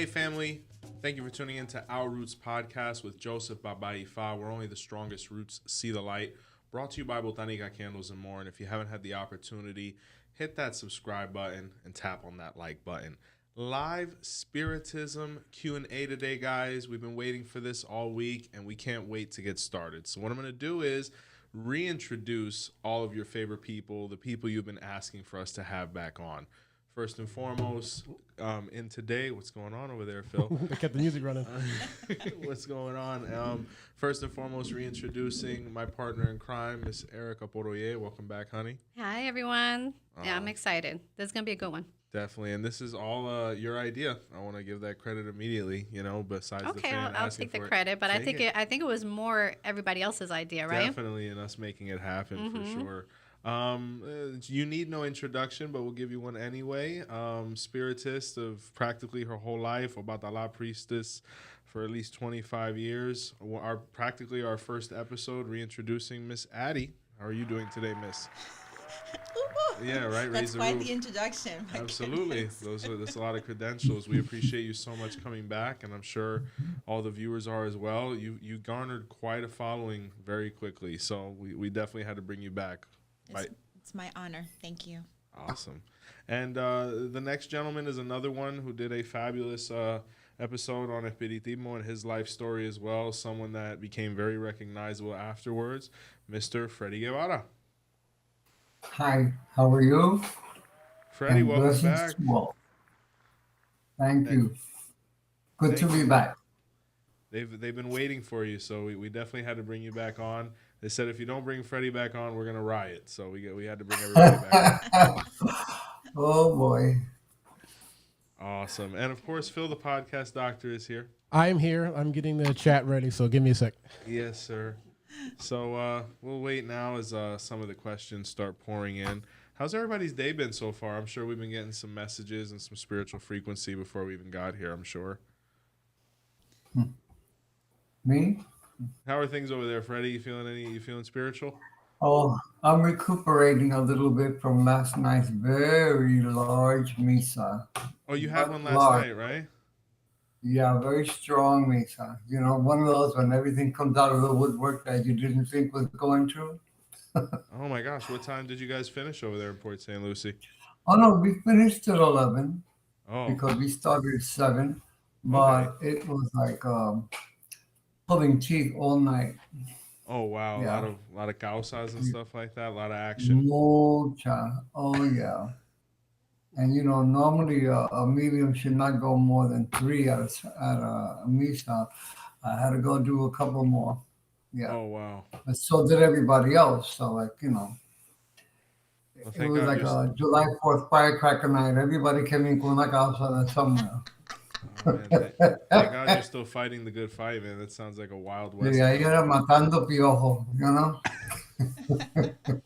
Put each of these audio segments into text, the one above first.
Hey, family. Thank you for tuning in to Our Roots podcast with Joseph Babaifa. We're only the strongest roots see the light. Brought to you by Botanica Candles and More. And if you haven't had the opportunity, hit that subscribe button and tap on that like button. Live Spiritism Q A today, guys. We've been waiting for this all week, and we can't wait to get started. So what I'm going to do is reintroduce all of your favorite people, the people you've been asking for us to have back on. First and foremost, in today, what's going on over there, Phil? They kept the music running. What's going on? First and foremost, reintroducing my partner in crime, Miss Erica Poroye. Welcome back, honey. Hi, everyone. Yeah, I'm excited. This is going to be a good one. Definitely, and this is all your idea. I want to give that credit immediately, besides the fan I'll asking take the for credit, but I Take think it was more everybody else's idea, right? Definitely, and us making it happen for sure. You need no introduction, but we'll give you one anyway. Spiritist of practically her whole life, Obatala priestess for at least 25 years. Practically our first episode, reintroducing Miss Addie. How are you doing today, Miss? Yeah, right. That's quite the introduction. Absolutely. That's a lot of credentials. We appreciate you so much coming back, and I'm sure all the viewers are as well. You garnered quite a following very quickly, so we definitely had to bring you back. It's my honor. Thank you. Awesome. And the next gentleman is another one who did a fabulous episode on Spiritismo and his life story as well, someone that became very recognizable afterwards, Mr. Freddie Guevara. Hi, how are you? Freddie, And welcome blessings back. to all. Thank you. Good to be back. They've been waiting for you, so we definitely had to bring you back on. They said if you don't bring Freddie back on, we're gonna riot. So we had to bring everybody back. Oh boy. Awesome, and of course, Phil, the podcast doctor, is here. I'm here. I'm getting the chat ready, so give me a sec. Yes, sir. So we'll wait now as some of the questions start pouring in. How's everybody's day been so far? I'm sure we've been getting some messages and some spiritual frequency before we even got here, I'm sure. Me? How are things over there, Freddie? You feeling spiritual? Oh, I'm recuperating a little bit from last night's very large misa. Oh, you had one last night, right? Yeah, very strong misa. You know, one of those when everything comes out of the woodwork that you didn't think was going to. Oh my gosh, what time did you guys finish over there in Port St. Lucie? Oh no, we finished at 11 Oh, because we started at 7, but It was like pulling teeth all night. oh wow, Yeah. a lot of causas and stuff like that, a lot of action. Mucha. Oh yeah. And you know, normally a medium should not go more than 3 at a misa. I had to go do a couple more. Yeah. Oh wow. And so did everybody else. So like, you know, Well, it thank was God like you're a July 4th firecracker night. Everybody came in con una causa somewhere. oh, man, thank God you're still fighting the good fight, man. That sounds like a Wild West. Yeah, you era matando piojo, you know?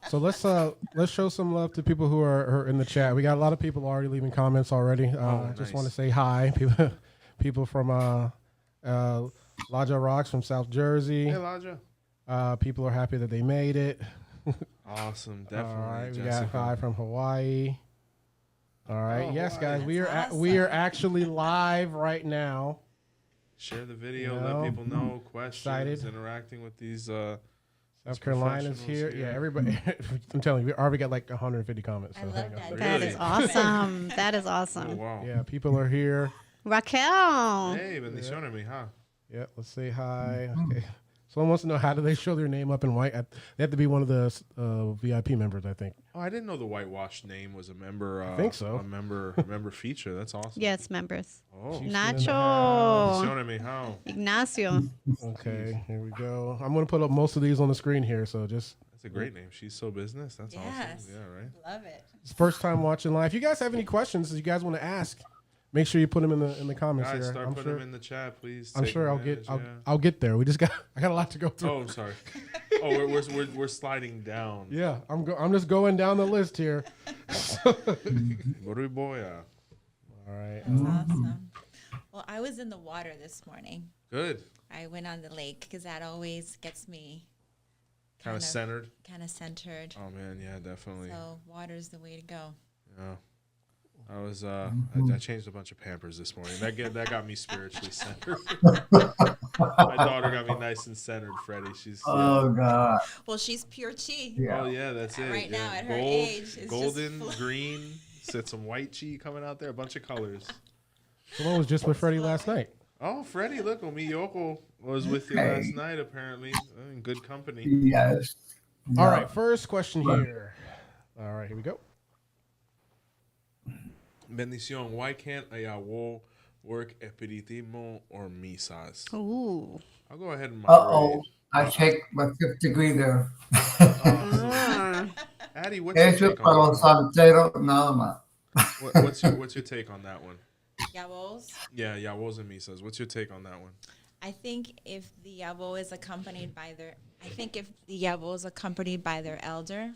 So let's show some love to people who are in the chat. We got a lot of people already leaving comments already. I just want to say hi. People from Laja Rocks from South Jersey. Hey, Laja. People are happy that they made it. Awesome, definitely. All right, we got Jessica. hi from Hawaii. All right, Oh, yes, Hawaii. guys, That's we are awesome. actually live right now. Share the video, You know, let people know questions, excited. interacting with these. South Carolina's here. professionals Yeah, here. everybody. I'm telling you, we already got like 150 comments. I So love hang on. that. That Really? is awesome. That is Oh awesome. wow. Yeah, people are here. Raquel. Hey, bendiciones, mija. Yeah, let's say hi. Okay. Someone wants to know, how do they show their name up in white? They have to be one of the VIP members, I think. Oh, I didn't know the whitewashed name was a member. I think so. A member feature. That's awesome. Yes, members. Oh. She's Nacho. Bendiciones, mija. Ignacio. Okay, here we go. I'm going to put up most of these on the screen here, so just That's a great name. She's so business. That's Yes. awesome. Yeah, right. Love it. it's first time watching live. If you guys have any questions that you guys want to ask, make sure you put them in the comments Guys, here. start I'm putting sure them in the chat, please. I'm Take sure advantage, yeah. I'll get there. I got a lot to go through. Oh, I'm sorry. Oh, we're sliding down. Yeah, I'm just going down the list here. Boya. All right. That's awesome. Well, I was in the water this morning. Good. I went on the lake because that always gets me Kind of centered. Kind of centered. Oh man, yeah, definitely. So water's the way to go. Yeah. I changed a bunch of Pampers this morning. That got me spiritually centered. My daughter got me nice and centered, Freddie. She's Oh God. Well, she's pure chi. Yeah. Oh yeah, that's it. Right now, at her Gold, age, it's golden, just green. Said some white chi coming out there, a bunch of colors. Someone was just with Freddie last night. Oh, Freddie, look, Omiyoko was with you last night, apparently. In good company. Yes. All Yeah. right, first question here. All right, here we go. Bendición, why can't a Yawo work Espiritismo or misas? Ooh. I'll go ahead and Uh-oh. moderate. I take my fifth degree there. Ah. Addie, what's your Eso es take para on los that one? santeros nada más. What's your take on that one? Yabos. Yeah, Yawos and misas. What's your take on that one? I think if the yabo is accompanied by their elder,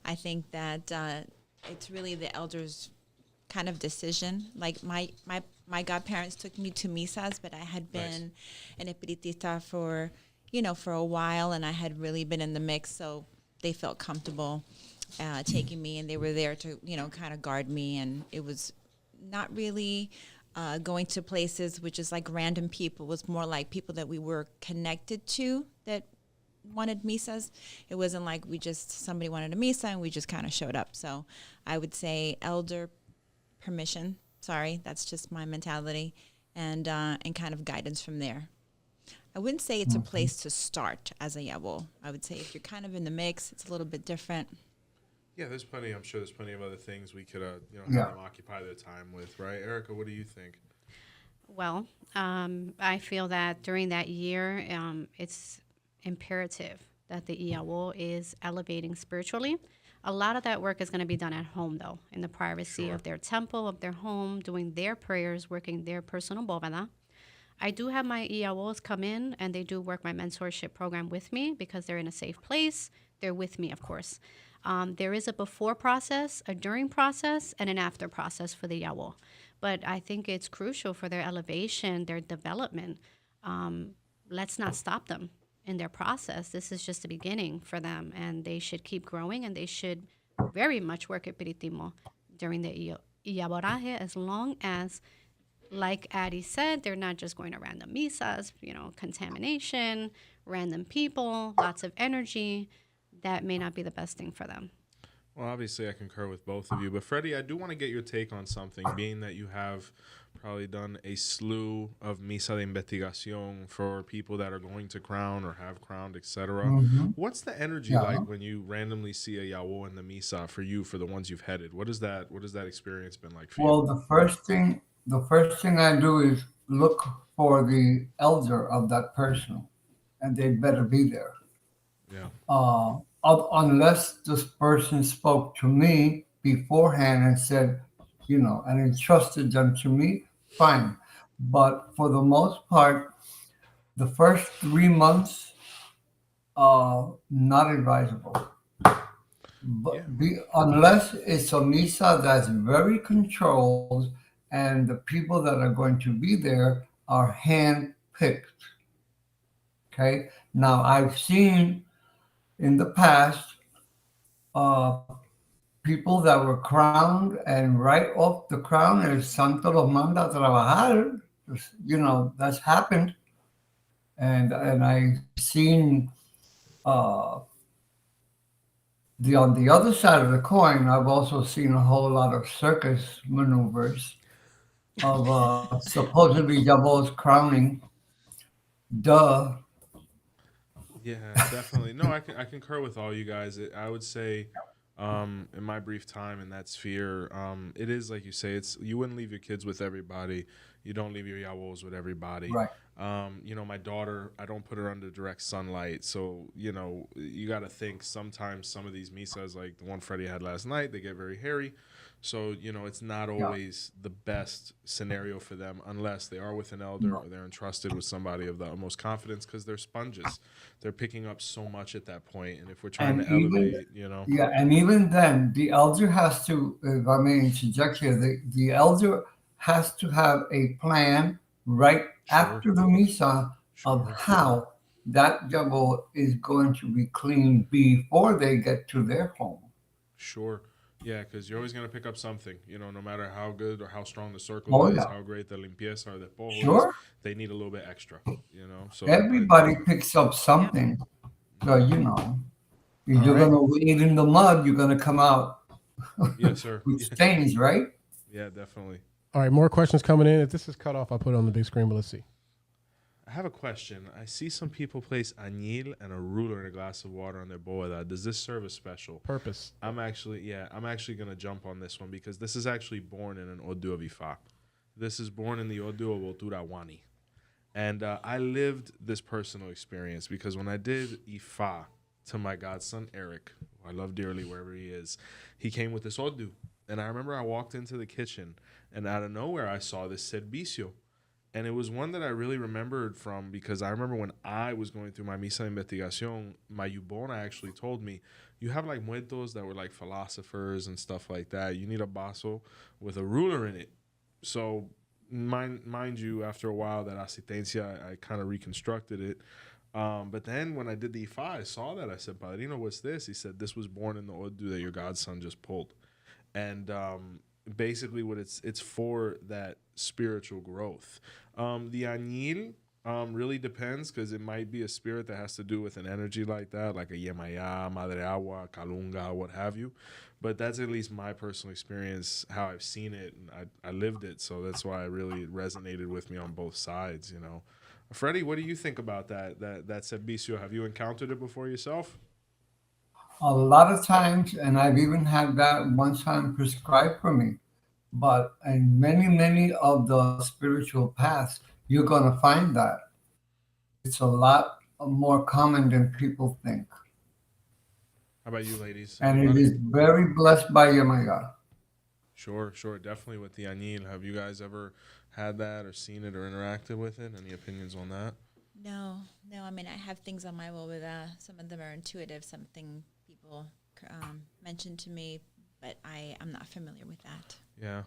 I think that it's really the elder's kind of decision. Like my godparents took me to misas, but I had been an espiritista for a while, and I had really been in the mix, so they felt comfortable taking me, and they were there to kind of guard me, and it was not really going to places which is like random people. It was more like people that we were connected to that wanted misas. It wasn't like somebody wanted a misa and we just kind of showed up. So I would say elder permission. Sorry, that's just my mentality, and kind of guidance from there. I wouldn't say it's a place to start as a yabo. I would say if you're kind of in the mix, it's a little bit different. Yeah, I'm sure there's plenty of other things we could, have them occupy their time with, right? Erica, what do you think? Well, I feel that during that year, it's imperative that the Iawo is elevating spiritually. A lot of that work is going to be done at home, though, in the privacy of their temple, of their home, doing their prayers, working their personal bóveda. I do have my Iawos come in, and they do work my mentorship program with me because they're in a safe place. They're with me, of course. There is a before process, a during process, and an after process for the Iawo. But I think it's crucial for their elevation, their development. Let's not stop them in their process. This is just the beginning for them, and they should keep growing, and they should very much work at Espiritismo during the Iaboraje, as long as, like Addie said, they're not just going to random misas, contamination, random people, lots of energy. That may not be the best thing for them. Well, obviously, I concur with both of you. But, Freddie, I do want to get your take on something, being that you have probably done a slew of misa de investigación for people that are going to crown or have crowned, etc. What's the energy like when you randomly see a yawo in the misa for you, for the ones you've headed? What has that experience been like for you? Well, the first thing I do is look for the elder of that person, and they better be there. Yeah. Unless this person spoke to me beforehand and said, and entrusted them to me, fine. But for the most part, the first 3 months, not advisable. But unless it's a misa that's very controlled and the people that are going to be there are hand-picked. Okay? Now, I've seen in the past people that were crowned, and right off the crown, el santo los manda a trabajar. That's happened. And I've seen on the other side of the coin, I've also seen a whole lot of circus maneuvers of supposedly Yabos crowning. Duh. Yeah, definitely. No, I concur with all you guys. I would say, in my brief time in that sphere, it is like you say. You wouldn't leave your kids with everybody. You don't leave your yawos with everybody. Right. My daughter, I don't put her under direct sunlight. So, you got to think sometimes some of these misas, like the one Freddie had last night, they get very hairy. So, it's not always the best scenario for them unless they are with an elder or they're entrusted with somebody of the utmost confidence, because they're sponges. They're picking up so much at that point. And if we're trying to elevate, Yeah, and even then, the elder has to, if I may interject here, the elder has to have a plan right after the misa of how that yabo is going to be cleaned before they get to their home. Sure. Yeah, because you're always going to pick up something, no matter how good or how strong the circle Oh is, yeah, how great the limpieza or the pojo is, sure. they need a little bit extra. So, Everybody picks up Yep. something. So if All you're right. gonna wade in the mud, you're gonna come out yes, sir. with stains, right? Yeah, definitely. All right. More questions coming in. If this is cut off, I'll put it on the big screen, but let's see. I have a question. I see some people place añil and a ruler in a glass of water on their boda. Does this serve a special Purpose. I'm actually going to jump on this one because this is actually born in an Odu of Ifa. This is born in the Odu of Oturawani. And I lived this personal experience because when I did Ifa to my godson, Eric, who I love dearly wherever he is, he came with this Odu. And I remember I walked into the kitchen and out of nowhere I saw this servicio. And it was one that I really remembered from because I remember when I was going through my misa de investigación, my yubona actually told me, you have like muertos that were like philosophers and stuff like that. You need a vaso with a ruler in it. So mind you, after a while, that asistencia, I kind of reconstructed it. But then when I did the Ifa, I saw that. I said, Padrino, what's this? He said, this was born in the Odu that your godson just pulled. And basically what it's for that spiritual growth. The añil really depends because it might be a spirit that has to do with an energy like that, like a Yemaya, Madre Agua, Kalunga, what have you. But that's at least my personal experience, how I've seen it, and I lived it, so that's why it really resonated with me on both sides, Freddie, what do you think about that servicio? Have you encountered it before yourself? A lot of times, and I've even had that one time prescribed for me. But in many of the spiritual paths, you're gonna find that it's a lot more common than people think, How about you, ladies? Have and you it run it? is very blessed by Yamaga. Sure, definitely with the añil. Have you guys ever had that or seen it or interacted with it? Any opinions on that? No. I mean, I have things on my will with some of them are intuitive. Something people mentioned to me, but I'm not familiar with that. Yeah.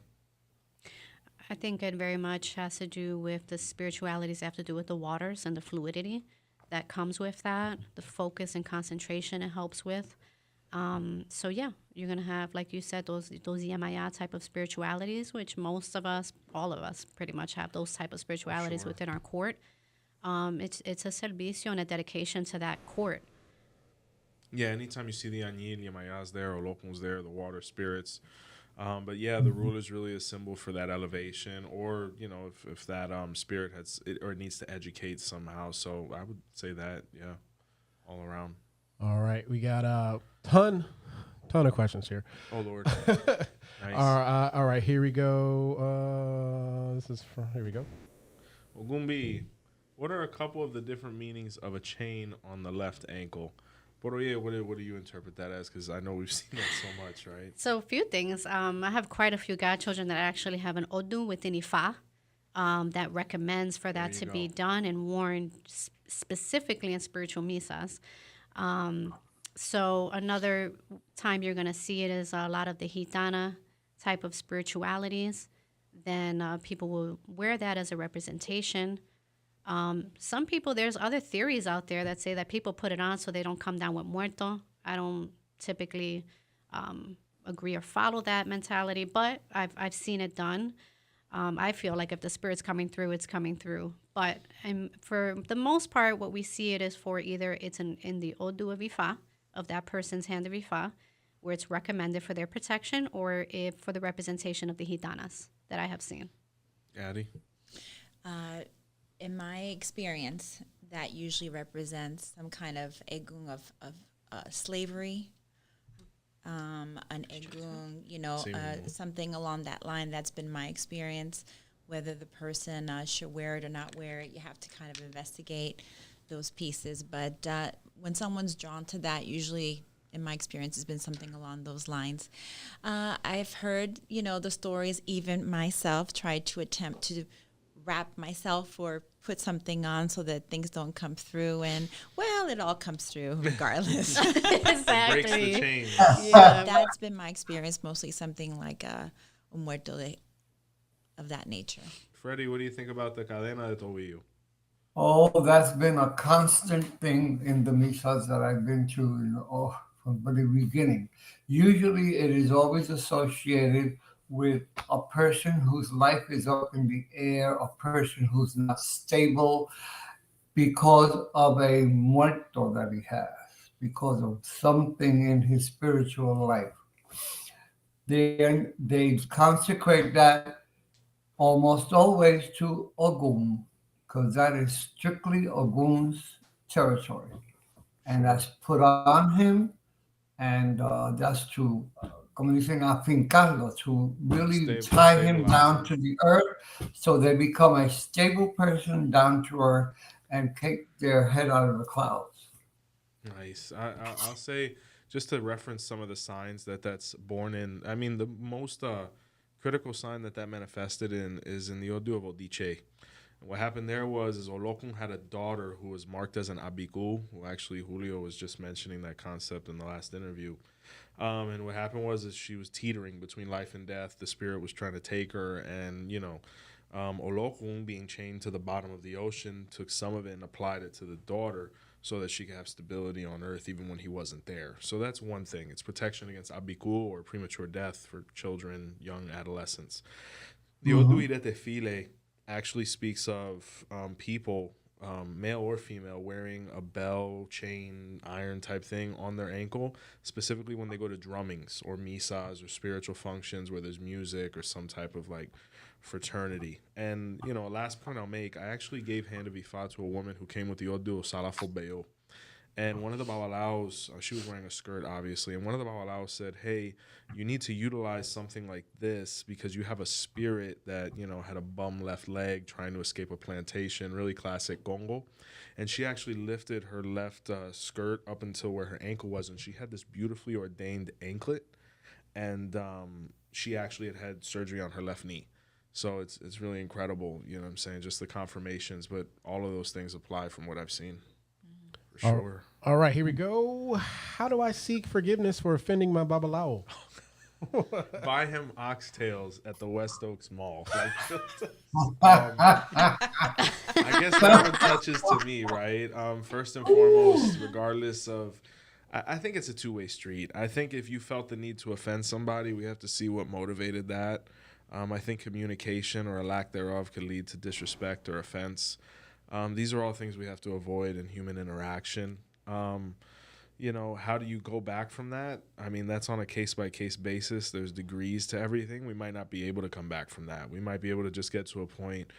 I think it very much has to do with the spiritualities have to do with the waters and the fluidity that comes with that, the focus and concentration it helps with. So yeah, you're gonna have, like you said, those Yamaya type of spiritualities, which most of us, all of us, pretty much have those type of spiritualities Sure. within our court. It's a servicio and a dedication to that court. Yeah, anytime you see the añil, Yamaya's there, or Lopun's there, the water spirits. But yeah, the ruler is really a symbol for that elevation, or if that spirit has it or needs to educate somehow. So I would say that, yeah, all around. All right. We got a ton of questions here. Oh Lord, nice. All right. Here we go. Here we go. Ogumbi, what are a couple of the different meanings of a chain on the left ankle? Poroye, what do you interpret that as? Because I know we've seen that so much, right? So a few things. I have quite a few godchildren that actually have an odu within Ifa that recommends for that to be done and worn specifically in spiritual misas. So another time you're going to see it is a lot of the Gitana type of spiritualities. Then people will wear that as a representation. Some people, there's other theories out there that say that people put it on so they don't come down with muerto. I don't typically agree or follow that mentality, but I've seen it done. I feel like if the spirit's coming through, it's coming through. But for the most part, what we see it is for either it's in the Odu of Ifa, of that person's hand of Ifa, where it's recommended for their protection, or if for the representation of the Gitanas that I have seen. Addy? In my experience, that usually represents some kind of egung of slavery, an egung, something along that line. That's been my experience. Whether the person should wear it or not wear it, you have to kind of investigate those pieces. But when someone's drawn to that, usually, in my experience, has been something along those lines. I've heard, the stories, even myself, tried to attempt to wrap myself or put something on so that things don't come through, and it all comes through regardless. Exactly. Breaks the chain. Yeah. That's been my experience, mostly something like a muerto of that nature. Freddie, what do you think about the cadena de tobillo? Oh, that's been a constant thing in the misas that I've been to, from the beginning. Usually it is always associated with a person whose life is up in the air, a person who's not stable because of a muerto that he has, because of something in his spiritual life. They consecrate that almost always to Ogum, because that is strictly Ogum's territory. And that's put on him, and that's to, como dicen, afincarlo, to really tie him down to the earth so they become a stable person down to earth and take their head out of the clouds. Nice. I'll say, just to reference some of the signs that's born in. I mean, the most critical sign that manifested in is in the Odu of Odiche. And what happened there is Olokun had a daughter who was marked as an abiku, who actually Julio was just mentioning that concept in the last interview. And what happened is she was teetering between life and death. The spirit was trying to take her, and Olokun, being chained to the bottom of the ocean, took some of it and applied it to the daughter so that she could have stability on earth even when he wasn't there. So that's one thing. It's protection against abiku, or premature death for children, young adolescents. The Odu Irete File actually speaks of people, male or female, wearing a bell, chain, iron type thing on their ankle, specifically when they go to drummings or misas or spiritual functions where there's music or some type of like fraternity. And, last point I'll make, I actually gave hand of Ifa to a woman who came with the Odu Salafo Beyo. And one of the Babalaos, she was wearing a skirt, obviously, and one of the Babalaos said, hey, you need to utilize something like this because you have a spirit that, had a bum left leg trying to escape a plantation, really classic Congo. And she actually lifted her left skirt up until where her ankle was, and she had this beautifully ordained anklet, and she actually had surgery on her left knee. So it's really incredible, you know what I'm saying, just the confirmations, but all of those things apply from what I've seen. For sure. All right, here we go. How do I seek forgiveness for offending my Babalao? Buy him oxtails at the West Oaks Mall. I guess that one touches to me, right? First and foremost, regardless of, I think it's a two-way street. I think if you felt the need to offend somebody, we have to see what motivated that. I think communication or a lack thereof could lead to disrespect or offense. These are all things we have to avoid in human interaction. How do you go back from that? I mean, that's on a case-by-case basis. There's degrees to everything. We might not be able to come back from that. We might be able to just get to a point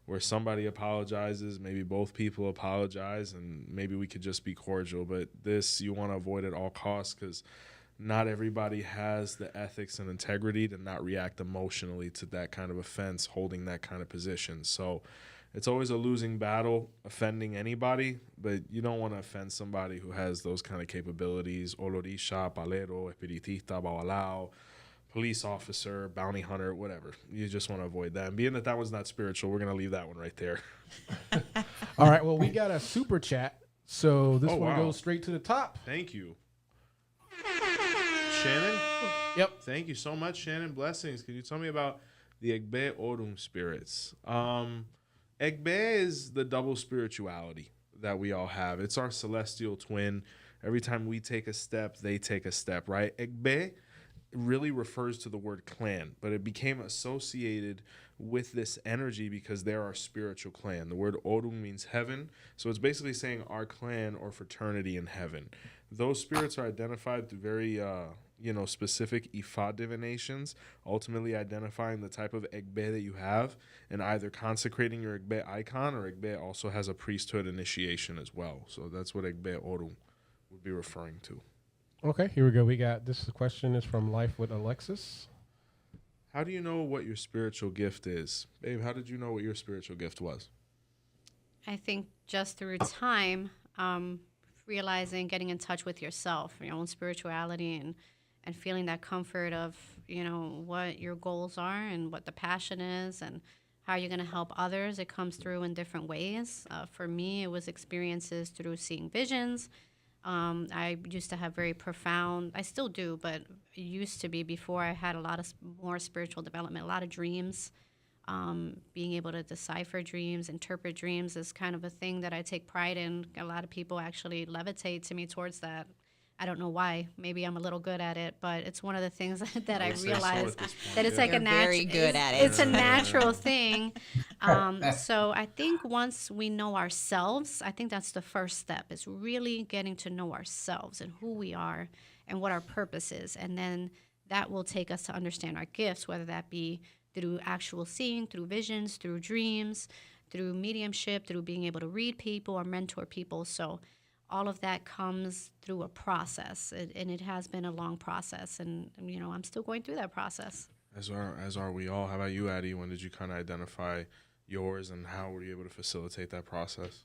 where somebody apologizes, maybe both people apologize, and maybe we could just be cordial. But this, you want to avoid at all costs, because not everybody has the ethics and integrity to not react emotionally to that kind of offense, holding that kind of position. So it's always a losing battle offending anybody, but you don't want to offend somebody who has those kind of capabilities. Olorisha, palero, espiritista, babalao, police officer, bounty hunter, whatever. You just want to avoid that. And being that one's not spiritual, we're going to leave that one right there. All right, well, we got a super chat, so this one goes straight to the top. Thank you. Shannon? Yep. Thank you so much, Shannon. Blessings. Can you tell me about the Egbe Orum spirits? Egbe is the double spirituality that we all have. It's our celestial twin. Every time we take a step, they take a step, right? Egbe really refers to the word clan, but it became associated with this energy because they're our spiritual clan. The word Orum means heaven, so it's basically saying our clan or fraternity in heaven. Those spirits are identified through very specific Ifa divinations, ultimately identifying the type of Egbe that you have, and either consecrating your Egbe icon, or Egbe also has a priesthood initiation as well. So that's what Egbe Orum would be referring to. Okay, here we go. We got this question is from Life with Alexis. How do you know what your spiritual gift is? Babe, how did you know what your spiritual gift was? I think just through time, realizing, getting in touch with yourself, your own spirituality, and feeling that comfort of, what your goals are and what the passion is and how you're going to help others. It comes through in different ways. For me, it was experiences through seeing visions. I used to have very profound, I still do, but it used to be before I had a lot of more spiritual development, a lot of dreams. Being able to decipher dreams, interpret dreams is kind of a thing that I take pride in. A lot of people actually levitate to me towards that. I don't know why. Maybe I'm a little good at it, but it's one of the things that I would say so realized at this point, that it's yeah. like a You're very natural. good at it. It's a natural thing. So I think once we know ourselves, I think that's the first step. Is really getting to know ourselves and who we are and what our purpose is, and then that will take us to understand our gifts, whether that be through actual seeing, through visions, through dreams, through mediumship, through being able to read people or mentor people. So all of that comes through a process, and it has been a long process. And, I'm still going through that process. As are we all. How about you, Addie? When did you kind of identify yours, and how were you able to facilitate that process?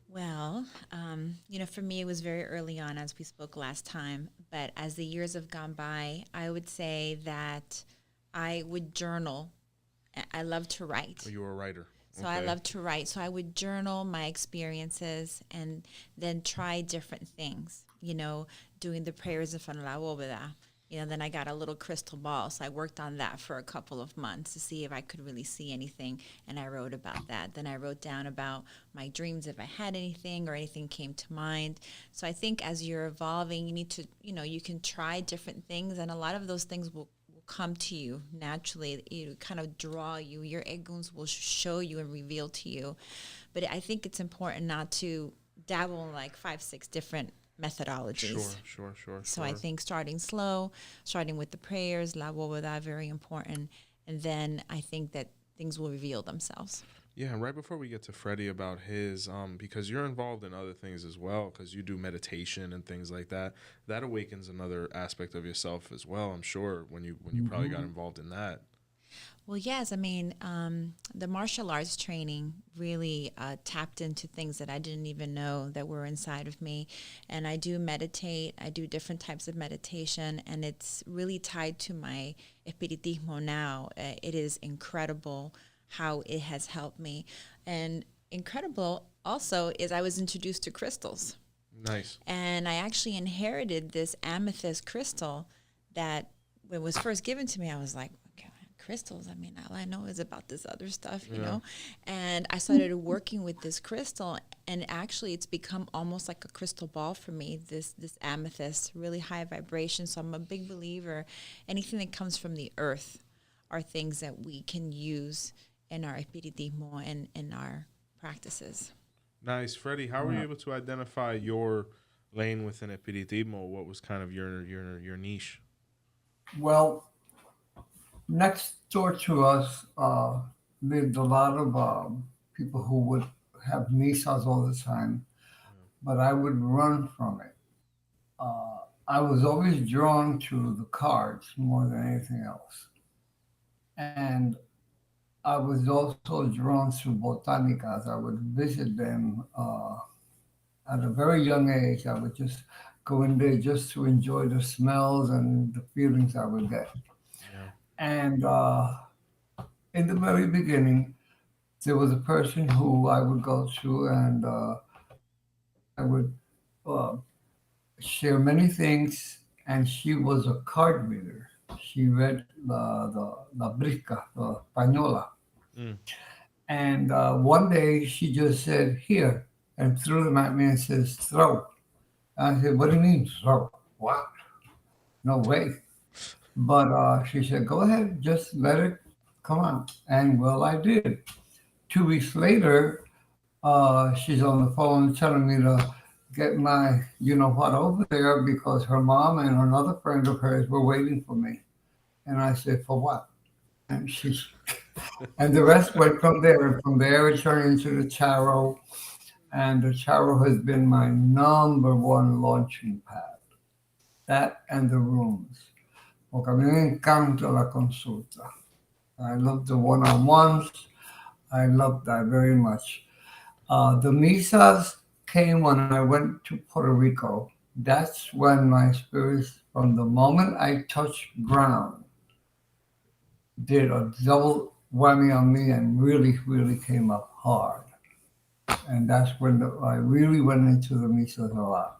Well, for me, it was very early on, as we spoke last time. But as the years have gone by, I would say that I would journal. I love to write. Oh, you were a writer. So I love to write. So I would journal my experiences and then try different things, doing the prayers in front of La Bóveda. Then I got a little crystal ball. So I worked on that for a couple of months to see if I could really see anything. And I wrote about that. Then I wrote down about my dreams, if I had anything or anything came to mind. So I think as you're evolving, you need to, you can try different things. And a lot of those things will come to you naturally. It kind of draw you. Your eguns will show you and reveal to you. But I think it's important not to dabble in like 5-6 different methodologies. Sure. So I think starting slow, starting with the prayers, La Bóveda, very important. And then I think that things will reveal themselves. Yeah, and right before we get to Freddie about his, because you're involved in other things as well, because you do meditation and things like that. That awakens another aspect of yourself as well, I'm sure, when you probably got involved in that. Well, yes. I mean, the martial arts training really tapped into things that I didn't even know that were inside of me. And I do meditate. I do different types of meditation, and it's really tied to my Espiritismo now. It is incredible how it has helped me. And incredible also is I was introduced to crystals. Nice. And I actually inherited this amethyst crystal that when it was first given to me, I was like, okay, crystals. I mean, all I know is about this other stuff, you know? And I started working with this crystal, and actually it's become almost like a crystal ball for me, this amethyst, really high vibration. So I'm a big believer. Anything that comes from the earth are things that we can use in our Espiritismo and in our practices. Nice. Freddie, how were you able to identify your lane within Espiritismo? What was kind of your niche? Well, next door to us lived a lot of people who would have misas all the time, but I would run from it. I was always drawn to the cards more than anything else. And I was also drawn to botanicas. I would visit them at a very young age. I would just go in there just to enjoy the smells and the feelings I would get. Yeah. And in the very beginning, there was a person who I would go to, and I would share many things. And she was a card reader. She read La Brisca, the Pañola. And one day she just said, "Here," and threw them at me and says, "Throw." I said, "What do you mean, throw? What? No way." But she said, "Go ahead, just let it come out." And well, I did. 2 weeks later, she's on the phone telling me to get my you-know-what over there because her mom and another friend of hers were waiting for me. And I said, "For what?" And and the rest went from there. And from there, it turned into the tarot. And the tarot has been my number one launching pad. That and the rooms. Porque a mí me encanta la consulta. I love the one-on-ones. I love that very much. The misas came when I went to Puerto Rico. That's when my spirits, from the moment I touched ground, did a double whammy on me and really, really came up hard. And that's when I really went into the misas a lot.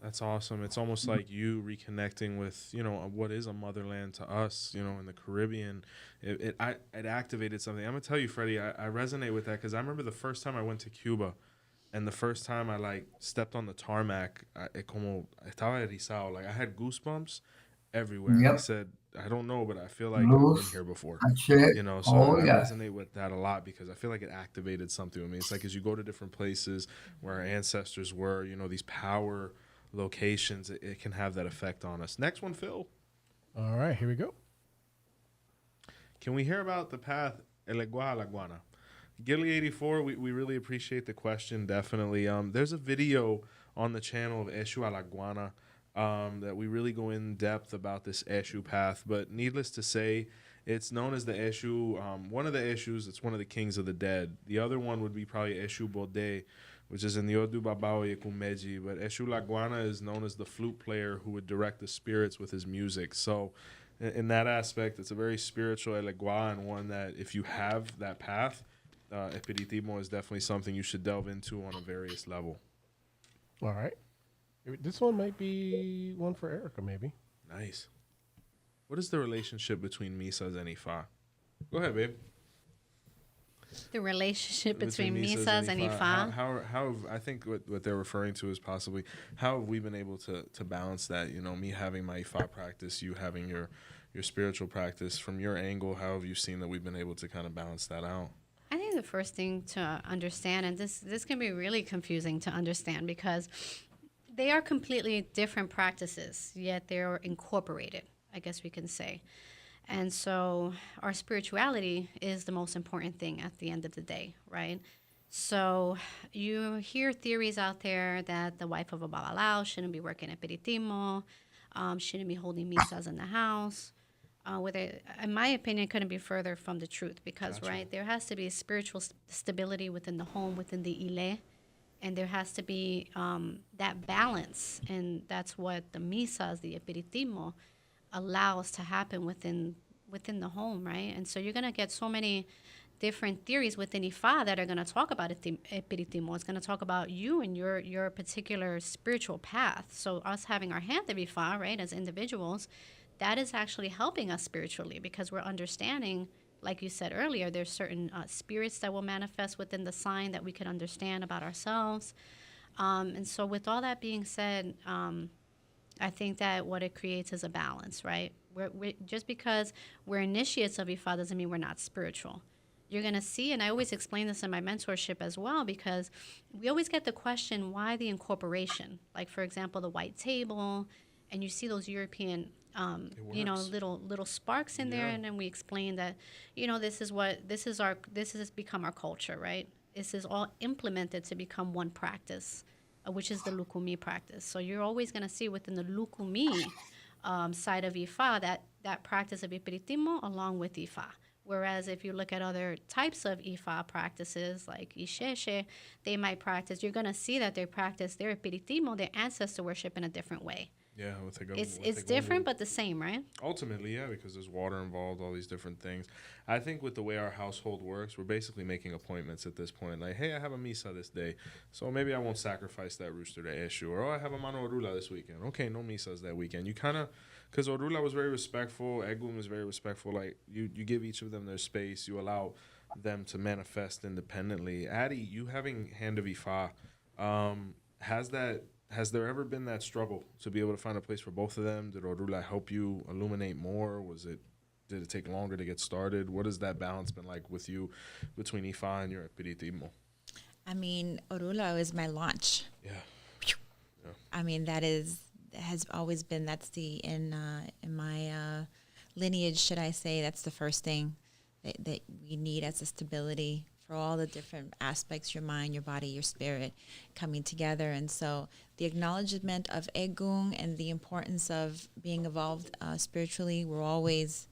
That's awesome. It's almost like you reconnecting with, what is a motherland to us, in the Caribbean. It activated something. I'm going to tell you, Freddie, I resonate with that because I remember the first time I went to Cuba, And the first time I like stepped on the tarmac, como estaba erizado. Like I had goosebumps everywhere. And I Yep. said, I don't know, but I feel like I've been Loose. here before. That's it. You know, so Oh, I yeah. resonate with that a lot because I feel like it activated something with me. It's like as you go to different places where our ancestors were, you know, these power locations, it can have that effect on us. Next one, Phil. All right, here we go. Can we hear about the path El Igual La Guana? Gilly84, we really appreciate the question, definitely. There's a video on the channel of Eshu a la Guana that we really go in depth about this Eshu path. But needless to say, it's known as the Eshu. One of the Eshus, it's one of the kings of the dead. The other one would be probably Eshu Bode, which is in the Odu Babao Yekumeji. But Eshu La Guana is known as the flute player who would direct the spirits with his music. So in that aspect, it's a very spiritual Elegua, and one that if you have that path, Espiritismo is definitely something you should delve into on a various level. All right. This one might be one for Erica, maybe. Nice. What is the relationship between Misas and Ifa? Go ahead, babe. The relationship between Misas and Ifa. How have, I think what they're referring to is possibly how have we been able to balance that? You know, me having my Ifa practice, you having your spiritual practice. From your angle, how have you seen that we've been able to kind of balance that out? I think the first thing to understand, and this can be really confusing to understand because they are completely different practices, yet they're incorporated, I guess we can say. And so our spirituality is the most important thing at the end of the day, right? So you hear theories out there that the wife of a Babalao shouldn't be working at Spiritismo, shouldn't be holding misas in the house. In my opinion, couldn't be further from the truth because, Gotcha. right, there has to be spiritual stability within the home, within the ile, and there has to be that balance, and that's what the misas, the Spiritismo, allows to happen within the home, right? And so you're going to get so many different theories within Ifa that are going to talk about Espiritismo. It's going to talk about you and your particular spiritual path. So us having our hand of Ifa, right, as individuals, that is actually helping us spiritually because we're understanding, like you said earlier, there's certain spirits that will manifest within the sign that we can understand about ourselves. And so with all that being said, I think that what it creates is a balance, right? We're just because we're initiates of Ifa doesn't mean we're not spiritual. You're going to see, and I always explain this in my mentorship as well, because we always get the question, why the incorporation? Like, for example, the white table, and you see those European, little sparks in there, and then we explain that, this has become our culture, right? This is all implemented to become one practice, which is the Lukumi practice. So you're always going to see within the Lukumi side of Ifa that practice of Espiritismo along with Ifa. Whereas if you look at other types of Ifa practices like Isheshe, they might practice, you're going to see that they practice their Espiritismo, their ancestor worship in a different way. Yeah, it's different, but the same, right? Ultimately, yeah, because there's water involved, all these different things. I think with the way our household works, we're basically making appointments at this point. Like, hey, I have a misa this day, so maybe I won't sacrifice that rooster to Eshu. Or, I have a mano orula this weekend. Okay, no misas that weekend. You kind of, because orula was very respectful, Egum is very respectful. Like, you give each of them their space. You allow them to manifest independently. Addy, you having Hand of Ifa, has there ever been that struggle to be able to find a place for both of them? Did Orula help you illuminate more? Did it take longer to get started? What has that balance been like with you between Ifa and your Espiritismo? I mean, Orula is my launch. Yeah. I mean, has always been, in my lineage, should I say, that's the first thing that we need as a stability for all the different aspects, your mind, your body, your spirit coming together. And so the acknowledgement of Egun and the importance of being evolved spiritually were always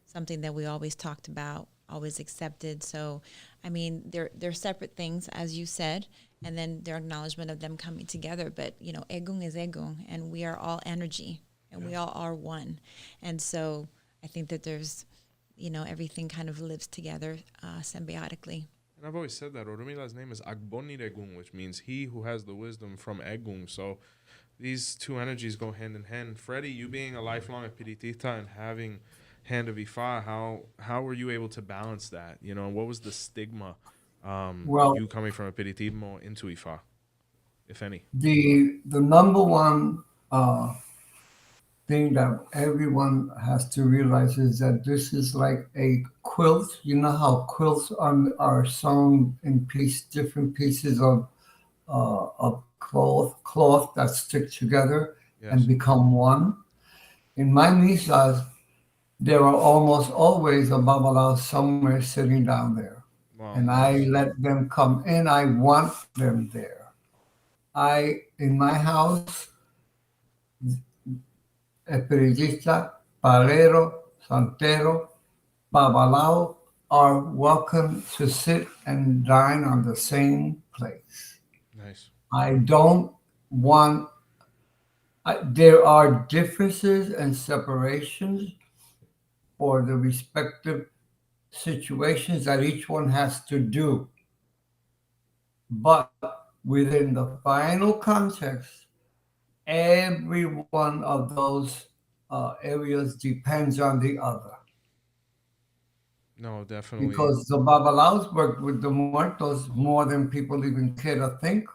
something that we always talked about, always accepted. So, I mean, they're separate things, as you said, and then their acknowledgement of them coming together. But, Egun is Egun, and we are all energy, and we all are one. And so I think that there's, everything kind of lives together symbiotically. And I've always said that Orumila's name is Agboni Egun, which means he who has the wisdom from Egun. So these two energies go hand in hand. Freddie, you being a lifelong Espiritista and having Hand of Ifa, how were you able to balance that? What was the stigma Well, you coming from Spiritismo into Ifa, if any? the number one thing that everyone has to realize is that this is like a quilt. You know how quilts are sewn in different pieces of cloth that stick together and Yes. become one. In my misas, there are almost always a babalao somewhere sitting down there, Wow, and I nice. let them come in. I want them there. In my house, Espiritista, Palero, Santero, Babalao are welcome to sit and dine on the same place. Nice. I don't want, there are differences and separations for the respective situations that each one has to do. But within the final context, every one of those areas depends on the other. No, definitely. Because the Babalaos work with the muertos more than people even care to think.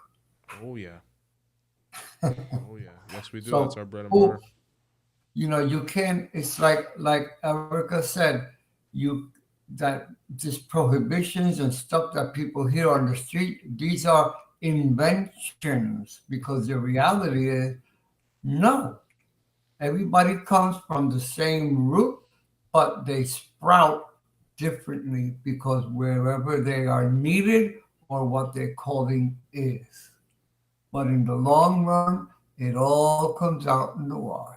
Oh yeah. Oh yeah. Yes, we do. That's So, our bread and who, butter. you can't. It's like Erica said, you that these prohibitions and stuff that people hear on the street. These are inventions because the reality is no. Everybody comes from the same root, but they sprout differently because wherever they are needed or what their calling is. But in the long run, it all comes out in the wash.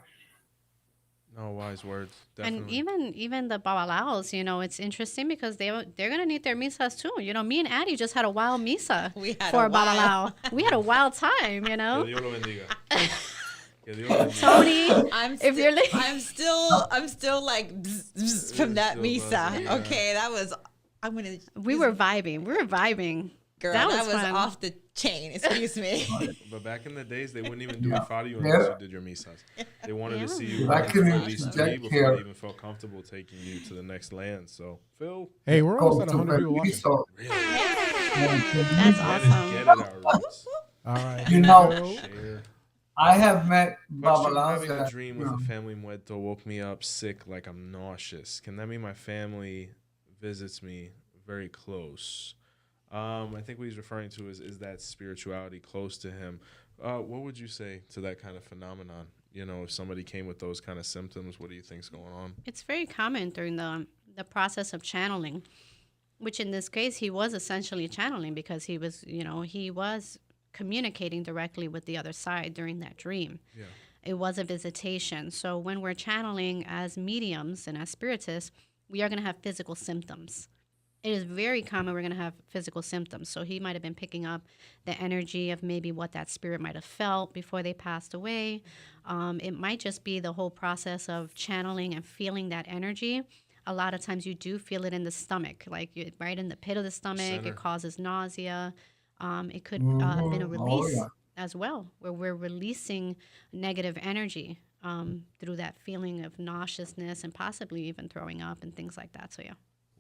No, wise words. And Definitely. even the babalaos, it's interesting because they're gonna need their misas too. Me and Addie just had a wild misa We had for a a while. babalao. We had a wild time, Que Dios lo bendiga. Que Dios lo bendiga. Tony, if you're I'm still like bzz, bzz from that still misa. buzzing, yeah. Okay, that was. I'm gonna. we were vibing. Girl, That that was was fun. off the chain. Excuse me. But back in the days, they wouldn't even do Yeah. it for you Yeah. unless you did your misas. They wanted to see you If I run can through at least interject 3 before here, they even felt comfortable taking you to the next land. So, Phil, Hey, we're almost at go to 100 people watching. Permiso. really? That's Get awesome. it out, Roots. All right. You know, Phil. Share. I have met Question: Babalaos having a that, dream with a family muerto woke me up sick, like I'm nauseous. Can that mean my family visits me very close? I think what he's referring to is that spirituality close to him. What would you say to that kind of phenomenon? If somebody came with those kind of symptoms, what do you think's going on? It's very common during the process of channeling, which in this case he was essentially channeling because he was communicating directly with the other side during that dream. Yeah. It was a visitation. So when we're channeling as mediums and as spiritists, we are going to have physical symptoms. It is very common we're going to have physical symptoms. So he might have been picking up the energy of maybe what that spirit might have felt before they passed away. It might just be the whole process of channeling and feeling that energy. A lot of times you do feel it in the stomach, like right in the pit of the stomach. Center. It causes nausea. It could have been a oh release yeah, as well, where we're releasing negative energy through that feeling of nauseousness and possibly even throwing up and things like that. So, yeah.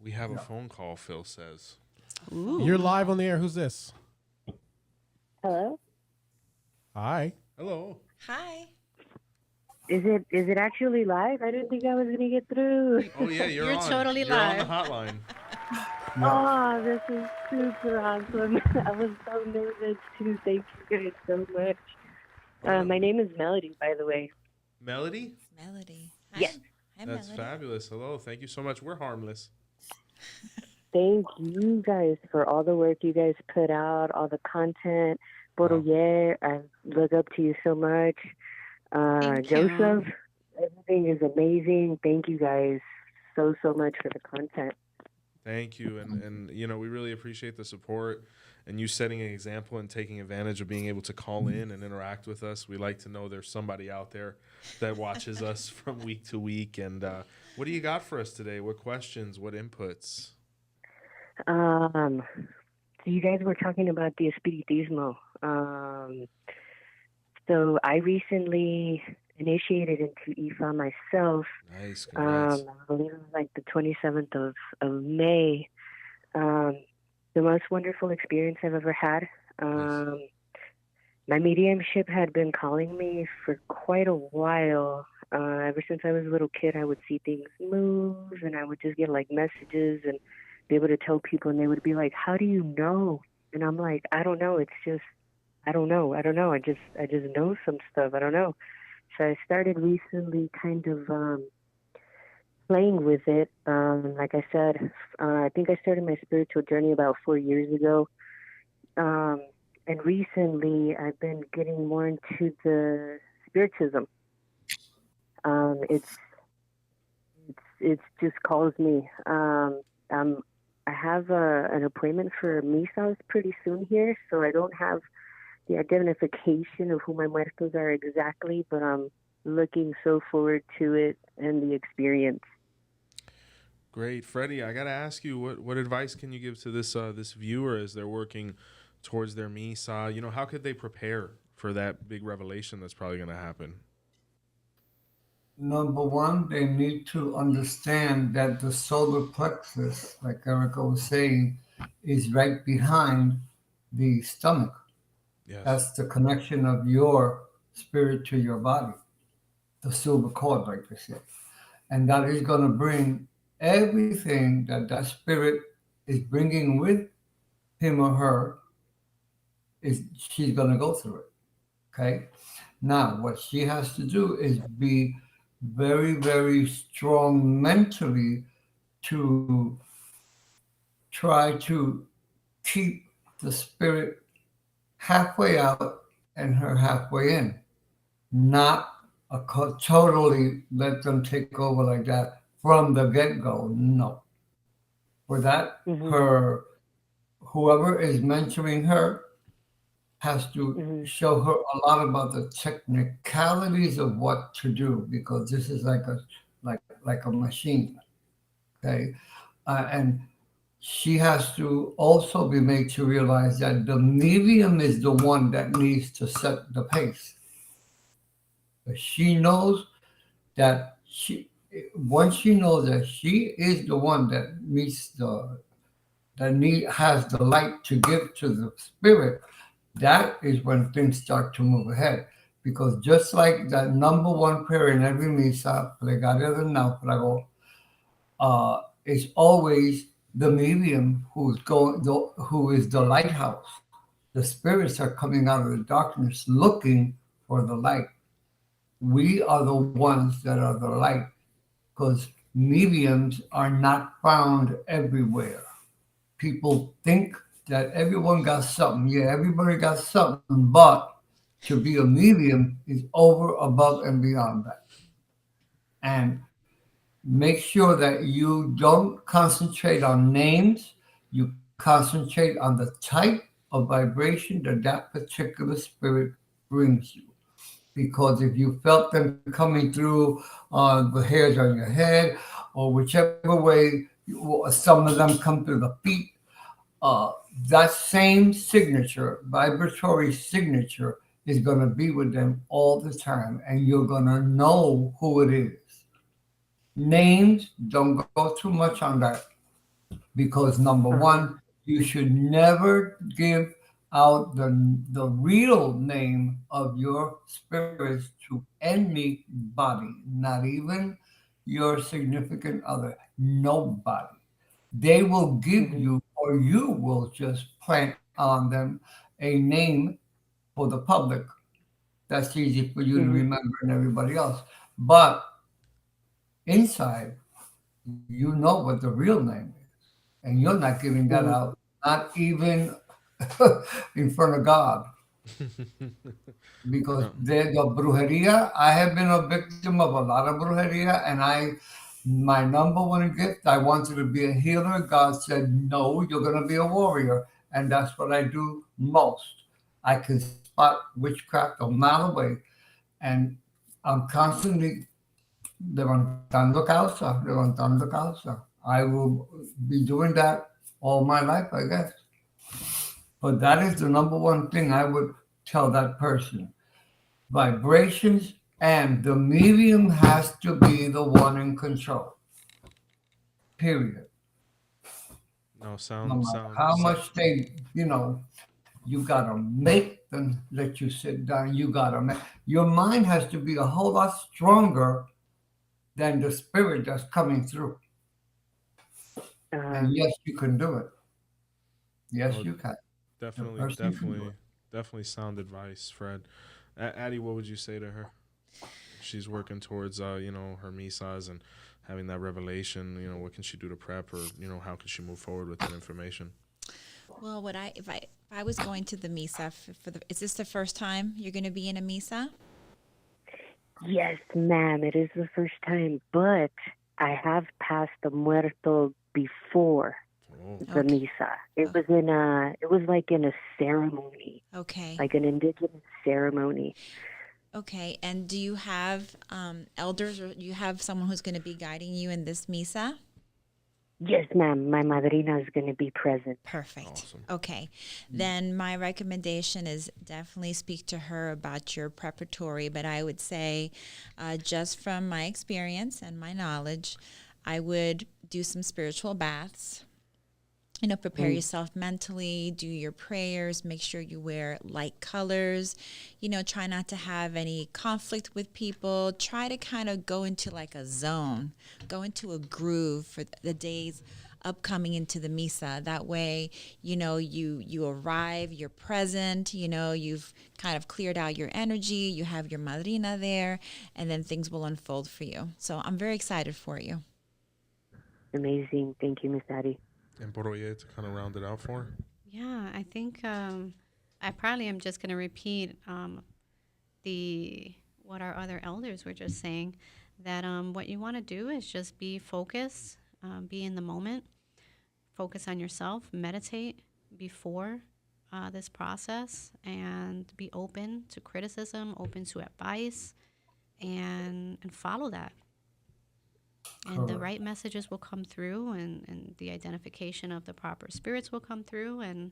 We have a phone call, Phil says. Ooh. You're live on the air. Who's this? Hello? Hi. Hello. Hi. Is it actually live? I didn't think I was gonna get through. Oh, yeah, you're You're on. totally You're on the live. hotline. Oh, this is super awesome. I was so nervous too. Thank you guys so much. My name is Melody, by the way. Melody? Melody. Hi. Yes. Hi, That's Melody. fabulous. Hello. Thank you so much. We're harmless. Thank you guys for all the work you guys put out, all the content. Poroye, I look up to you so much. Thank you. Joseph, everything is amazing. Thank you guys so much for the content. Thank you. And we really appreciate the support and you setting an example and taking advantage of being able to call in and interact with us. We like to know there's somebody out there that watches us from week to week. And what do you got for us today? What questions? What inputs? So you guys were talking about the Spiritismo. So I recently initiated into IFA myself. Nice. Congrats. I believe it was like the 27th of May. the most wonderful experience I've ever had. Nice. My mediumship had been calling me for quite a while. Ever since I was a little kid, I would see things move, and I would just get like messages and be able to tell people, and they would be like, "How do you know?" And I'm like, "I don't know. It's just, I don't know. I don't know. I just know some stuff. I don't know." So I started recently, kind of playing with it. Like I said, I think I started my spiritual journey about 4 years ago. And recently, I've been getting more into the Spiritism. It's just calls me. I have an appointment for misas pretty soon here, so I don't have the identification of who my muertos are exactly, but I'm looking so forward to it and the experience. Great, Freddie. I gotta ask you, what advice can you give to this viewer as they're working towards their misa? You know, how could they prepare for that big revelation that's probably going to happen? Number one, they need to understand that the solar plexus, like Erica was saying, is right behind the stomach. Yes. That's the connection of your spirit to your body, the silver cord, like they say. And that is going to bring everything that that spirit is bringing with him or her, she's going to go through it. Okay. Now, what she has to do is be very, very strong mentally to try to keep the spirit halfway out and her halfway in, not totally let them take over like that from the get-go. No. For that, her, whoever is mentoring her, has to show her a lot about the technicalities of what to do, because this is like a machine, okay? And she has to also be made to realize that the medium is the one that needs to set the pace. But she knows that once she knows that she is the one that has the light to give to the spirit, that is when things start to move ahead. Because just like that number one prayer in every misa, Plegaria del Náufrago, is always the medium who is the lighthouse. The spirits are coming out of the darkness looking for the light. We are the ones that are the light, because mediums are not found everywhere. People think that everyone got something. Yeah, everybody got something, but to be a medium is over, above, and beyond that. And make sure that you don't concentrate on names. You concentrate on the type of vibration that particular spirit brings you. Because if you felt them coming through on the hairs on your head, or whichever way, some of them come through the feet, that same signature, vibratory signature, is going to be with them all the time, and you're going to know who it is. Names, don't go too much on that, because number one, you should never give out the real name of your spirits to anybody, not even your significant other, nobody. They will give you, or you will just plant on them a name for the public. That's easy for you to remember and everybody else. But inside, you know what the real name is. And you're not giving that out, not even in front of God. Because the brujeria, I have been a victim of a lot of brujeria, and my number one gift, I wanted to be a healer. God said, no, you're going to be a warrior. And that's what I do most. I can spot witchcraft a mile away. And I'm constantly levantando causa. I will be doing that all my life, I guess. But that is the number one thing I would tell that person. Vibrations, and the medium has to be the one in control. Period. No, No sound, matter sound, how sound. much they, you gotta make them let you sit down. You gotta make your mind has to be a whole lot stronger than the spirit that's coming through. Uh, And yes, you can do it. Yes, Oh, you can. The definitely, person can do definitely, it. definitely sound advice, Fred. Addie, what would you say to her? She's working towards, her misas and having that revelation. What can she do to prep, or how can she move forward with that information? Well, if I was going to the misa is this the first time you're going to be in a misa? yes, ma'am, it is the first time, but I have passed the muerto before Oh, the Okay. misa. It was like in a ceremony, Okay. like an indigenous ceremony. Okay. And do you have elders, or you have someone who's going to be guiding you in this misa? Yes, ma'am, my madrina is going to be present. Perfect. awesome. Okay. Then my recommendation is definitely speak to her about your preparatory, but I would say just from my experience and my knowledge, I would do some spiritual baths. Prepare yourself mentally, do your prayers, make sure you wear light colors, try not to have any conflict with people, try to kind of go into like a zone, go into a groove for the days upcoming into the misa. That way, you arrive, you're present, you've kind of cleared out your energy, you have your madrina there, and then things will unfold for you. So I'm very excited for you. Amazing. Thank you, Miss Addie. And Poroye, to kind of round it out for her. Yeah, I think I probably am just going to repeat what our other elders were just saying, that what you want to do is just be focused, be in the moment, focus on yourself, meditate before this process, and be open to criticism, open to advice, and follow that. And the Correct. right messages will come through, and the identification of the proper spirits will come through, and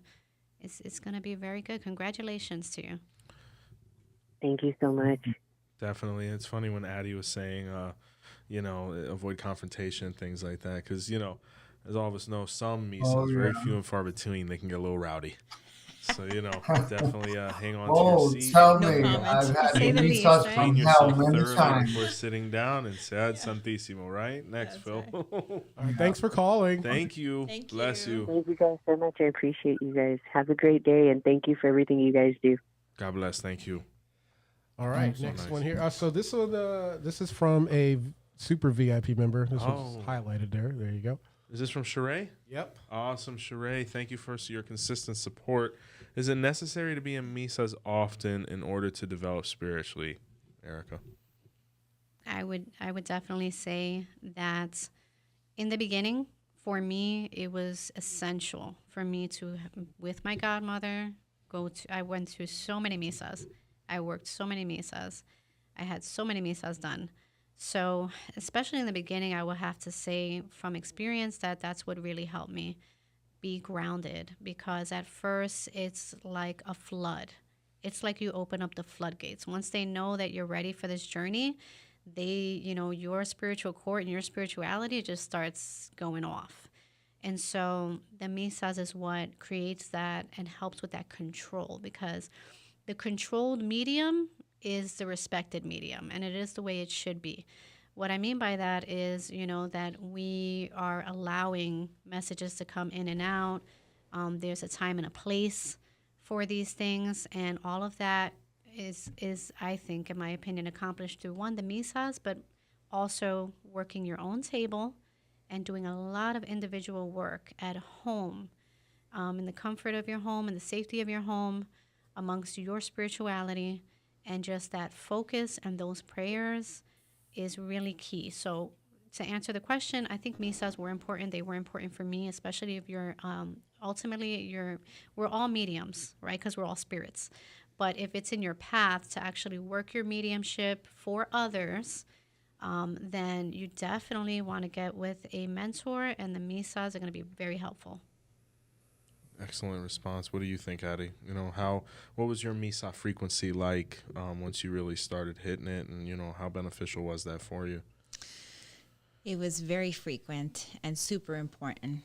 it's going to be very good. Congratulations to you. Thank you so much. Definitely. It's funny when Addie was saying, avoid confrontation and things like that. Because, as all of us know, some misas, Oh very yeah. few and far between, they can get a little rowdy. So, definitely hang on to your Oh, seat. tell No me, comment. I've To had say the least, visas right? Clean from hell yourself many thoroughly times. before sitting down and say, Santisimo, right? Next, That's Phil. right. All right, thanks for calling. Thank you. Thank Bless you. you. Thank you guys so much. I appreciate you guys. Have a great day, and thank you for everything you guys do. God bless. Thank you. All right, So next nice. one here. So this is from a super VIP member. This was Oh. highlighted there. There you go. Is this from Sheree? Yep. Awesome, Sheree. Thank you for your consistent support. Is it necessary to be in misas often in order to develop spiritually, Erica? I would definitely say that in the beginning, for me, it was essential for me to, with my godmother, I went to so many misas. I worked so many misas. I had so many misas done. So, especially in the beginning, I would have to say from experience that that's what really helped me be grounded, because at first it's like a flood. It's like you open up the floodgates. Once they know that you're ready for this journey, your spiritual court and your spirituality just starts going off. And so the misas is what creates that and helps with that control, because the controlled medium is the respected medium, and it is the way it should be. What I mean by that is, that we are allowing messages to come in and out. There's a time and a place for these things, and all of that is I think, in my opinion, accomplished through the misas, but also working your own table and doing a lot of individual work at home, in the comfort of your home, in the safety of your home, amongst your spirituality, and just that focus and those prayers is really key. So to answer the question, I think misas were important. They were important for me, especially if you're we're all mediums, right? Because we're all spirits. But if it's in your path to actually work your mediumship for others, then you definitely want to get with a mentor, and the misas are going to be very helpful. Excellent response. What do you think, Addie? What was your misa frequency like once you really started hitting it, and how beneficial was that for you? It was very frequent and super important.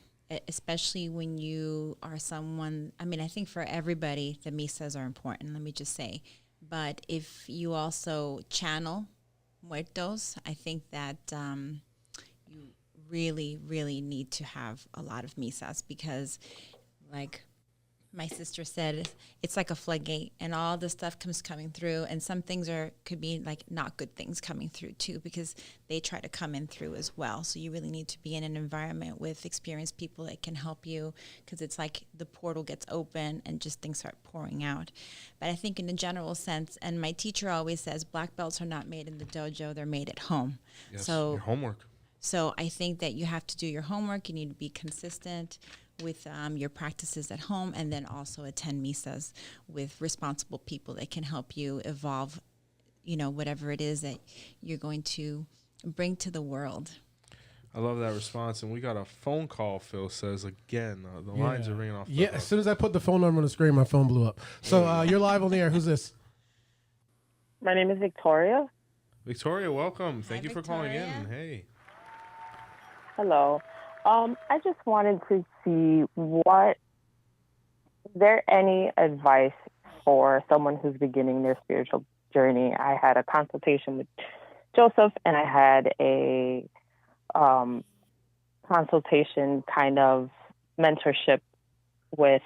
especially when you are someone, I mean, I think for everybody, the misas are important, let me just say. But if you also channel muertos, I think that you really, really need to have a lot of misas because, like my sister said, it's like a floodgate and all the stuff comes coming through, and some things could be like not good things coming through too, because they try to come in through as well. So you really need to be in an environment with experienced people that can help you, because it's like the portal gets open and just things start pouring out. But I think in a general sense, and my teacher always says, black belts are not made in the dojo, they're made at home. Yes, so your homework. So I think that you have to do your homework. You need to be consistent with your practices at home, and then also attend misas with responsible people that can help you evolve, whatever it is that you're going to bring to the world. I love that response. And we got a phone call, Phil says, again. The lines are ringing off. Yeah, as soon as I put the phone number on the screen, my phone blew up. So you're live on the air. Who's this? My name is Victoria. Victoria, welcome. Thank you for calling Victoria. in. Hey. Hello. I just wanted to see is there any advice for someone who's beginning their spiritual journey? I had a consultation with Joseph, and I had a consultation kind of mentorship with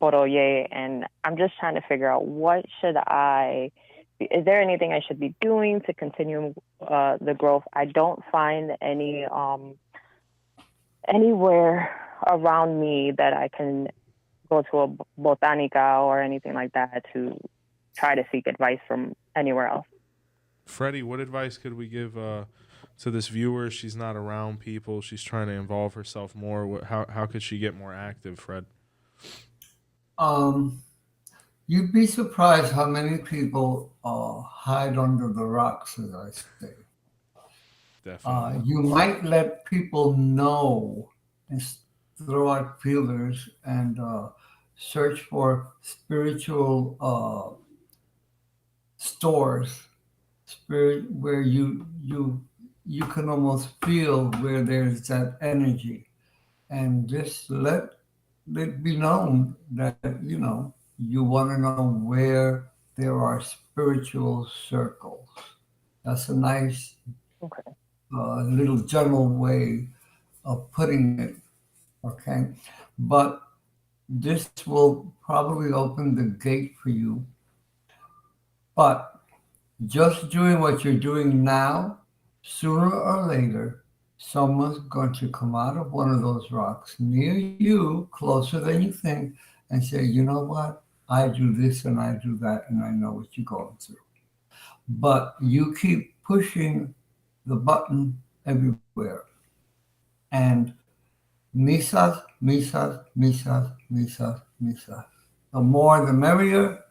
Poroye, and I'm just trying to figure out is there anything I should be doing to continue the growth? I don't find anywhere around me that I can go to a botanica or anything like that to try to seek advice from anywhere else. Freddie, what advice could we give to this viewer? She's not around people. She's trying to involve herself more. How could she get more active, Fred? You'd be surprised how many people hide under the rocks, as I say. Definitely. You might let people know and throw out feelers and search for spiritual stores, where you can almost feel where there's that energy, and just let it be known that you want to know where there are spiritual circles. That's a nice little general way of putting it, okay? But this will probably open the gate for you. But just doing what you're doing now, sooner or later, someone's going to come out of one of those rocks near you, closer than you think, and say, you know what? I do this and I do that, and I know what you're going through. But you keep pushing the button everywhere. And misas, misas, misas, misas, misas. The more the merrier.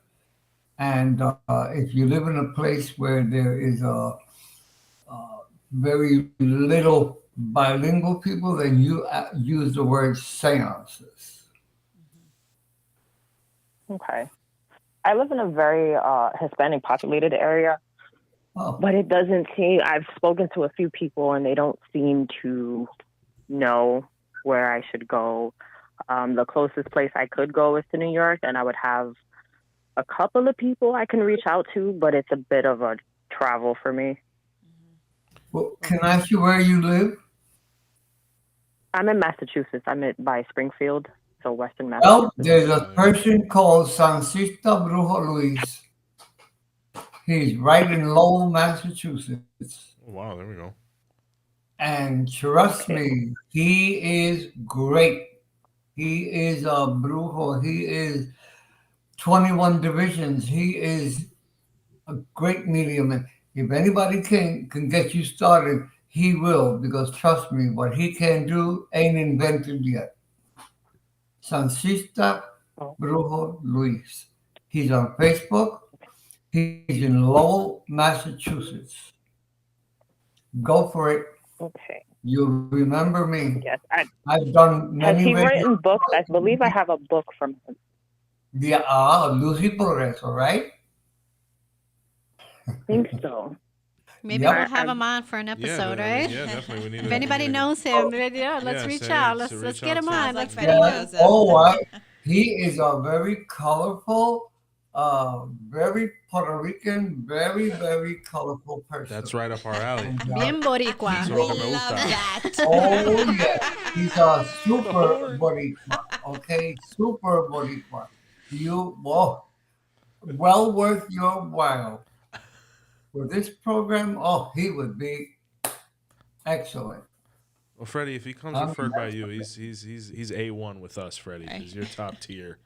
And if you live in a place where there is very little bilingual people, then you use the word seances. Okay. I live in a very Hispanic populated area, but it doesn't seem, I've spoken to a few people and they don't seem to know where I should go. The closest place I could go is to New York, and I would have a couple of people I can reach out to, but it's a bit of a travel for me. Well, can I ask you where you live? I'm in Massachusetts. I'm by Springfield, so Western Massachusetts. Well, there's a person called Santismo Brujo Luis. He's right in Lowell, Massachusetts. Oh, wow, there we go. And trust me, he is great. He is a brujo. He is 21 divisions. He is a great medium. And if anybody can get you started, he will, because trust me, what he can do ain't invented yet. Santismo Brujo Luis. He's on Facebook. He's in Lowell, Massachusetts. Go for it. Okay. You'll remember me. Yes. I've done many. Has he written books? I believe I have a book from him. Yeah, Lucy Progreso, right? I think so. Maybe we'll have him on for an episode, right? Yeah, definitely. We need if anybody knows him, let's reach out. Let's get him on. Like Freddie knows him. He is a very colorful, very Puerto Rican, very, very colorful person. That's right up our alley. Bien boricua. We love that. Oh, yeah. He's a super boricua, okay? Super boricua. Well worth your while. For this program, he would be excellent. Well, Freddie, if he comes referred by you, he's A1 with us, Freddie, because you're top tier.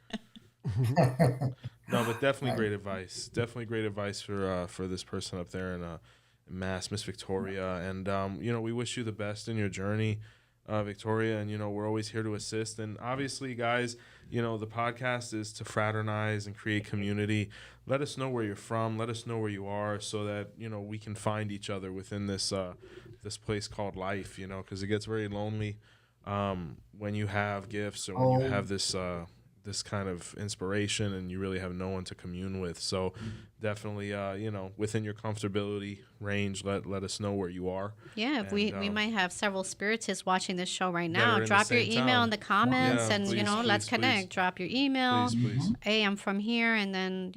No, but definitely great advice. Definitely great advice for this person up there in Mass, Miss Victoria. And we wish you the best in your journey, Victoria. And we're always here to assist. And obviously, guys, the podcast is to fraternize and create community. Let us know where you're from. Let us know where you are, so that we can find each other within this place called life. Because it gets very lonely when you have gifts or when you have this kind of inspiration and you really have no one to commune with. So definitely, within your comfortability range, let us know where you are. Yeah, we might have several spiritists watching this show right now. Drop your email in the comments and, let's connect. Drop your email. Please. Hey, I'm from here. And then,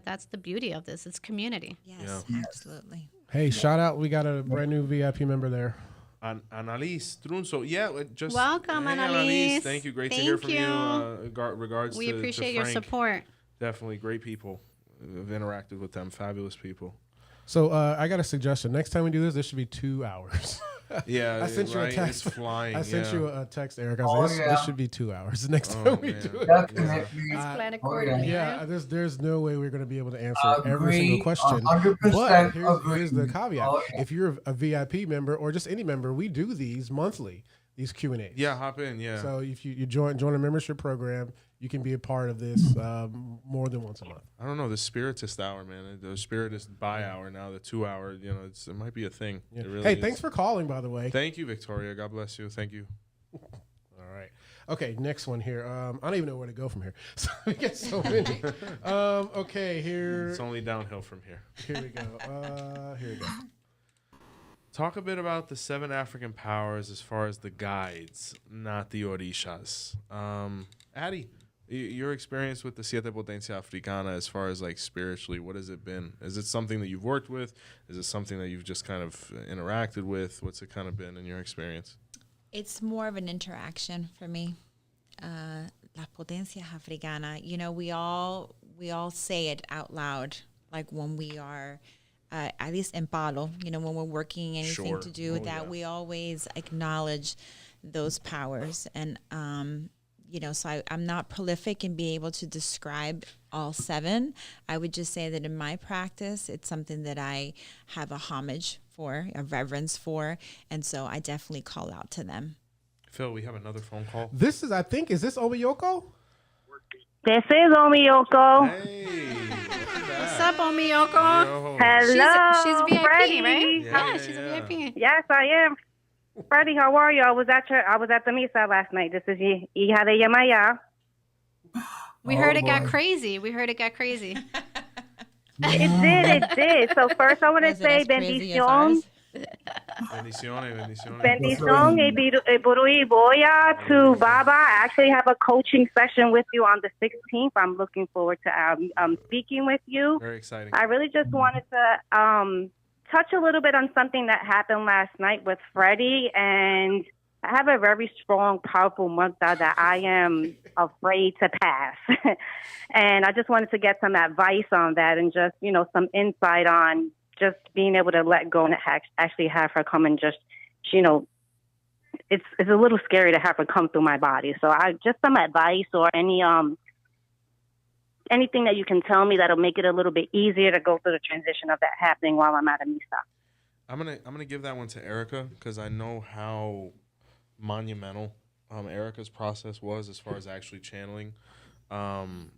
that's the beauty of this. It's community. Yes, absolutely. Hey, shout out. We got a brand new VIP member there. Annalise Trunzo. Yeah, just welcome, Annalise. Thank you. Great to hear from you. Regards we appreciate your support. Definitely great people. I've interacted with them. Fabulous people. So I got a suggestion. Next time we do this should be 2 hours. Yeah, I sent you a text. It's flying. I sent you a text, Eric. I was like, this should be 2 hours next time we do it. Definitely. Plan accordingly. Yeah, there's no way we're going to be able to answer every single question. 100% But here's the caveat. If you're a VIP member or just any member, we do these monthly, these Q&As. Yeah, hop in, yeah. So if you join a membership program, you can be a part of this more than once a month. I don't know, the Spiritist hour, man. The Spiritist by hour now, the 2 hour, it might be a thing. Yeah. It really hey, is. Thanks for calling, by the way. Thank you, Victoria. God bless you. Thank you. All right. Okay, next one here. I don't even know where to go from here. So we get so many. Okay, here. It's only downhill from here. Here we go. Here we go. Talk a bit about the 7 African powers as far as the guides, not the orishas. Addy, your experience with the Siete Potencia Africana as far as like spiritually, what has it been? Is it something that you've worked with? Is it something that you've just kind of interacted with? What's it kind of been in your experience? It's more of an interaction for me. La Potencia Africana, we all say it out loud, like when we are at least in Palo, when we're working anything to do with that, we always acknowledge those powers. And, so I'm not prolific in being able to describe all 7. I would just say that in my practice, it's something that I have a homage for, a reverence for. And so I definitely call out to them. Phil, we have another phone call. Is this Omiyoko? This is Omiyoko. Hey. What's up, Omiyoko? Hello. She's VIP, Freddie. right? Yeah, She's a VIP. Yes, I am. Freddie, how are you? I was at the misa last night. This is Hija de Yamaya. We heard it got crazy. It It did. So first I want to say bendición. Bendición y Burui Boya to Baba. I actually have a coaching session with you on the 16th. I'm looking forward to speaking with you. Very exciting. I really just wanted to touch a little bit on something that happened last night with Freddie, and I have a very strong, powerful mantra that I am afraid to pass. And I just wanted to get some advice on that and just, some insight on just being able to let go and actually have her come and just, it's a little scary to have her come through my body. So just some advice or anything that you can tell me that'll make it a little bit easier to go through the transition of that happening while I'm at a misa. I'm gonna give that one to Erica because I know how monumental Erica's process was as far as actually channeling. And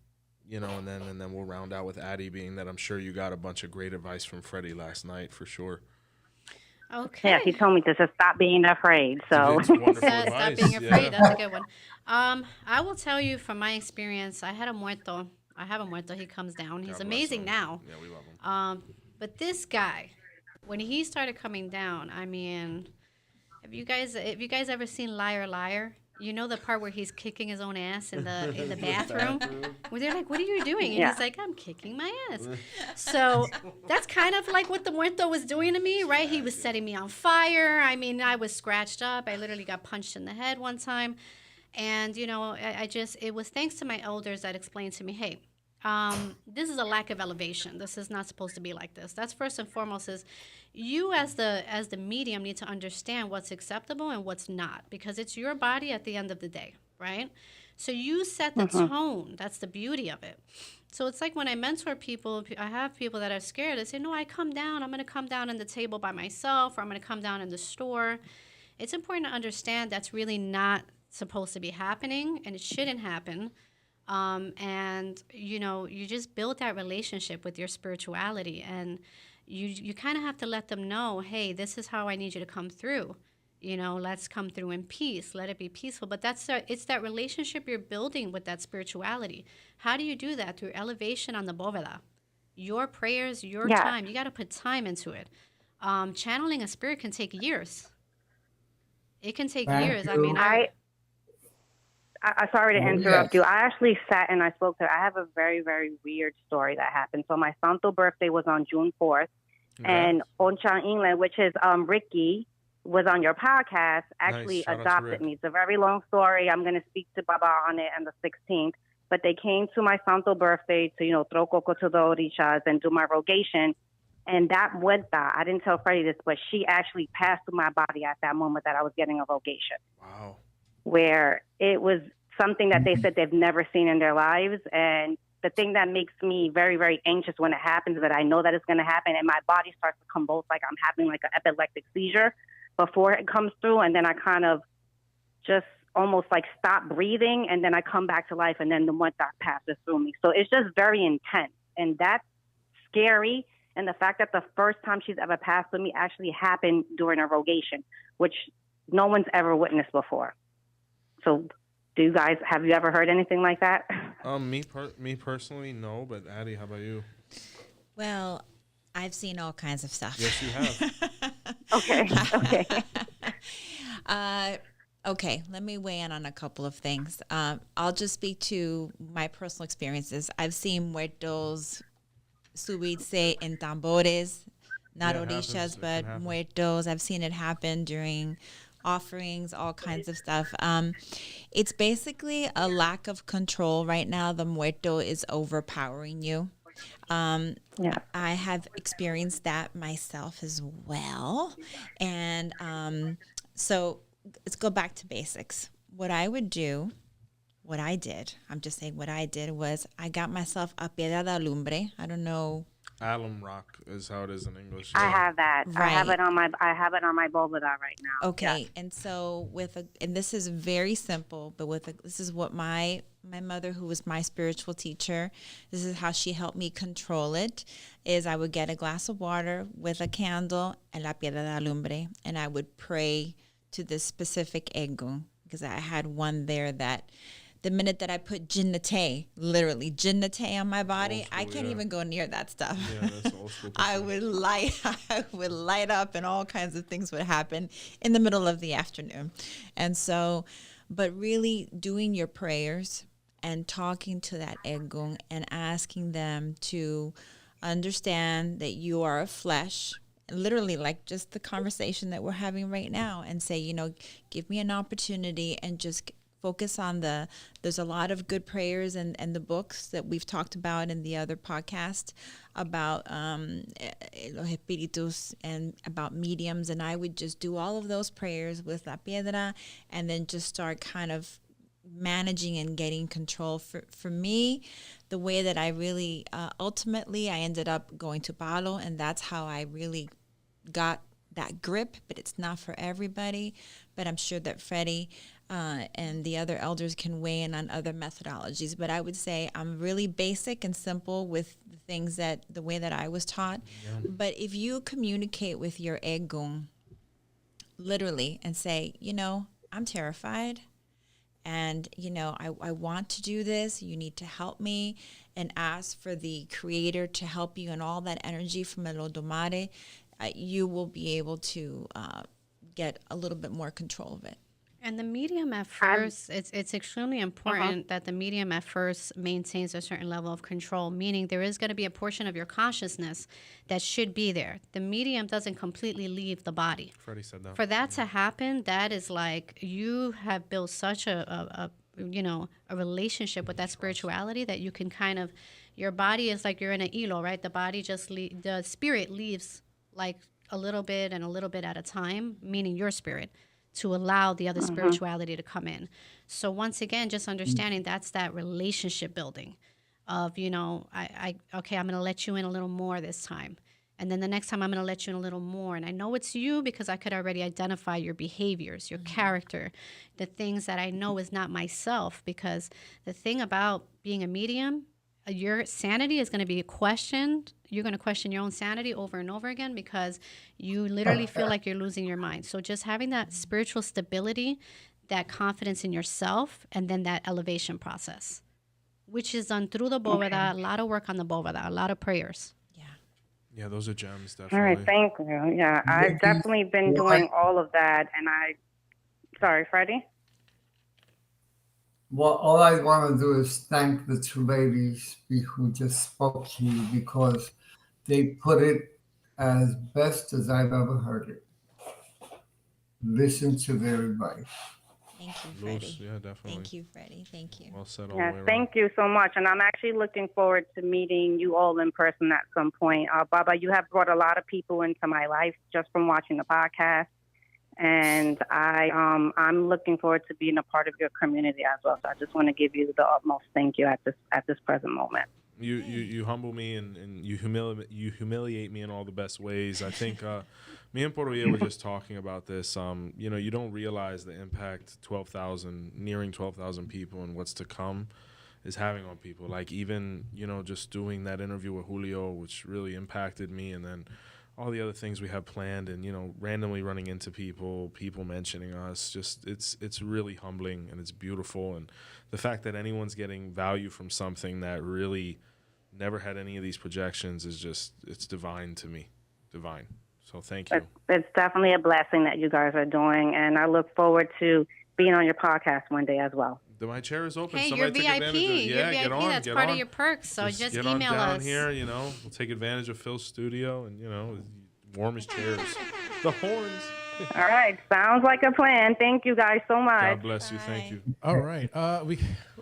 then we'll round out with Addie, being that I'm sure you got a bunch of great advice from Freddie last night for sure. Okay. Yeah, he told me to just stop being afraid. So It's wonderful Stop advice. being afraid. That's a good one. I will tell you from my experience, I have a muerto. He comes down. He's amazing now. Yeah, we love him. But this guy, when he started coming down, I mean, have you guys ever seen Liar Liar? You know the part where he's kicking his own ass in the bathroom? Where they're like, what are you doing? And he's like, I'm kicking my ass. So that's kind of like what the muerto was doing to me, right? He was setting me on fire. I mean, I was scratched up. I literally got punched in the head one time. And, you know, it was thanks to my elders that explained to me, hey, this is a lack of elevation. This is not supposed to be like this. That's first and foremost is you as the medium need to understand what's acceptable and what's not, because it's your body at the end of the day, right? So you set the tone. That's the beauty of it. So it's like when I mentor people, I have people that are scared. They say, no, I'm going to come down on the table by myself, or I'm going to come down in the store. It's important to understand that's really not supposed to be happening, and it shouldn't happen. And, you know, you just build that relationship with your spirituality, and you kind of have to let them know, hey, this is how I need you to come through. You know, let's come through in peace. Let it be peaceful. But it's that relationship you're building with that spirituality. How do you do that? Through elevation on the bóveda. Your prayers, your time. You got to put time into it. Channeling a spirit can take years. It can take years. I mean, I sorry to interrupt you. I actually sat and I spoke to her. I have a very, very weird story that happened. So my Santo birthday was on June 4th. And Onchan England, which is Ricky, was on your podcast, actually adopted me. It's a very long story. I'm going to speak to Baba on it on the 16th. But they came to my Santo birthday to, you know, throw coco to the orishas and do my rogation. And that muerta, I didn't tell Freddie this, but she actually passed through my body at that moment that I was getting a rogation. Wow. Where it was something that they said they've never seen in their lives. And the thing that makes me very, very anxious when it happens is that I know that it's going to happen, and my body starts to convulse like I'm having like an epileptic seizure before it comes through. And then I kind of just almost like stop breathing, and then I come back to life, and then the muerta passes through me. So it's just very intense, and that's scary. And the fact that the first time she's ever passed through me actually happened during a rogation, which no one's ever witnessed before. So have you ever heard anything like that? Me personally, no. But Addie, how about you? Well, I've seen all kinds of stuff. Yes, you have. Okay, let me weigh in on a couple of things. I'll just speak to my personal experiences. I've seen muertos subirse en tambores, not orishas, but muertos. I've seen it happen during offerings, all kinds of stuff. It's basically a lack of control right now. The muerto is overpowering you. I have experienced that myself as well. And so let's go back to basics. What I did was I got myself a piedra de alumbre. I don't know. Alum rock is how it is in English. I have that. Right. I have it on my bóveda right now. Okay, yes. And so and this is very simple, but this is what my mother, who was my spiritual teacher, this is how she helped me control it. Is I would get a glass of water with a candle and la piedra de alumbre, and I would pray to this specific egun, because I had one there that. The minute that I put jinnate on my body, I can't even go near that stuff. Yeah, that's old school. I would light up, and all kinds of things would happen in the middle of the afternoon. And so, but really doing your prayers and talking to that egun and asking them to understand that you are a flesh, literally like just the conversation that we're having right now, and say, you know, give me an opportunity and just focus on there's a lot of good prayers and the books that we've talked about in the other podcast about los espíritus and about mediums. And I would just do all of those prayers with la piedra, and then just start kind of managing and getting control. For me, the way that I really, ultimately, I ended up going to palo, and that's how I really got that grip, but it's not for everybody. But I'm sure that Freddie and the other elders can weigh in on other methodologies. But I would say I'm really basic and simple with the things the way that I was taught. Yeah. But if you communicate with your egun, literally, and say, you know, I'm terrified, and, you know, I want to do this. You need to help me, and ask for the creator to help you, and all that energy from El Odomare you will be able to get a little bit more control of it. And the medium at first, it's extremely important that the medium at first maintains a certain level of control, meaning there is going to be a portion of your consciousness that should be there. The medium doesn't completely leave the body. Freddie said that. For that to happen, that is like you have built such a relationship with that spirituality that you can kind of, your body is like you're in an hilo, right? The body just, the spirit leaves like a little bit and a little bit at a time, meaning your spirit, to allow the other spirituality to come in. So once again, just understanding that's that relationship building of, okay, I'm going to let you in a little more this time. And then the next time I'm going to let you in a little more. And I know it's you because I could already identify your behaviors, your character, the things that I know is not myself. Because the thing about being a medium, your sanity is going to be questioned. You're going to question your own sanity over and over again because you literally feel like you're losing your mind. So just having that spiritual stability, that confidence in yourself, and then that elevation process, which is done through the bóveda, a lot of work on the bóveda, a lot of prayers. Yeah, those are gems, definitely. All right, thank you. Yeah, I've definitely been doing all of that, and sorry, Freddie? Well, all I want to do is thank the two ladies who just spoke to you because they put it as best as I've ever heard it. Listen to their advice. Thank you, Freddie. Yeah, definitely. Thank you, Freddie. Thank you. Well said all Yes, the way thank you so much. And I'm actually looking forward to meeting you all in person at some point. Baba, you have brought a lot of people into my life just from watching the podcast. And I'm looking forward to being a part of your community as well. So I just want to give you the utmost thank you at this present moment. You humble me and you humiliate me in all the best ways. I think me and Poroye were just talking about this. You don't realize the impact nearing 12,000 people and what's to come is having on people. Like even, just doing that interview with Julio, which really impacted me, and then all the other things we have planned, and randomly running into people mentioning us, just it's really humbling and it's beautiful. And the fact that anyone's getting value from something that really never had any of these projections is it's divine to me. Divine. So thank you. It's definitely a blessing that you guys are doing, and I look forward to being on your podcast one day as well. My chair is open. Hey, Somebody you're take VIP. advantage of it. Yeah, you're get VIP. on. That's get part on. of your perks. So just get email on down us. here, we'll take advantage of Phil's studio and, warmest chairs. The horns. All right. Sounds like a plan. Thank you guys so much. God bless you. Thank you. All right.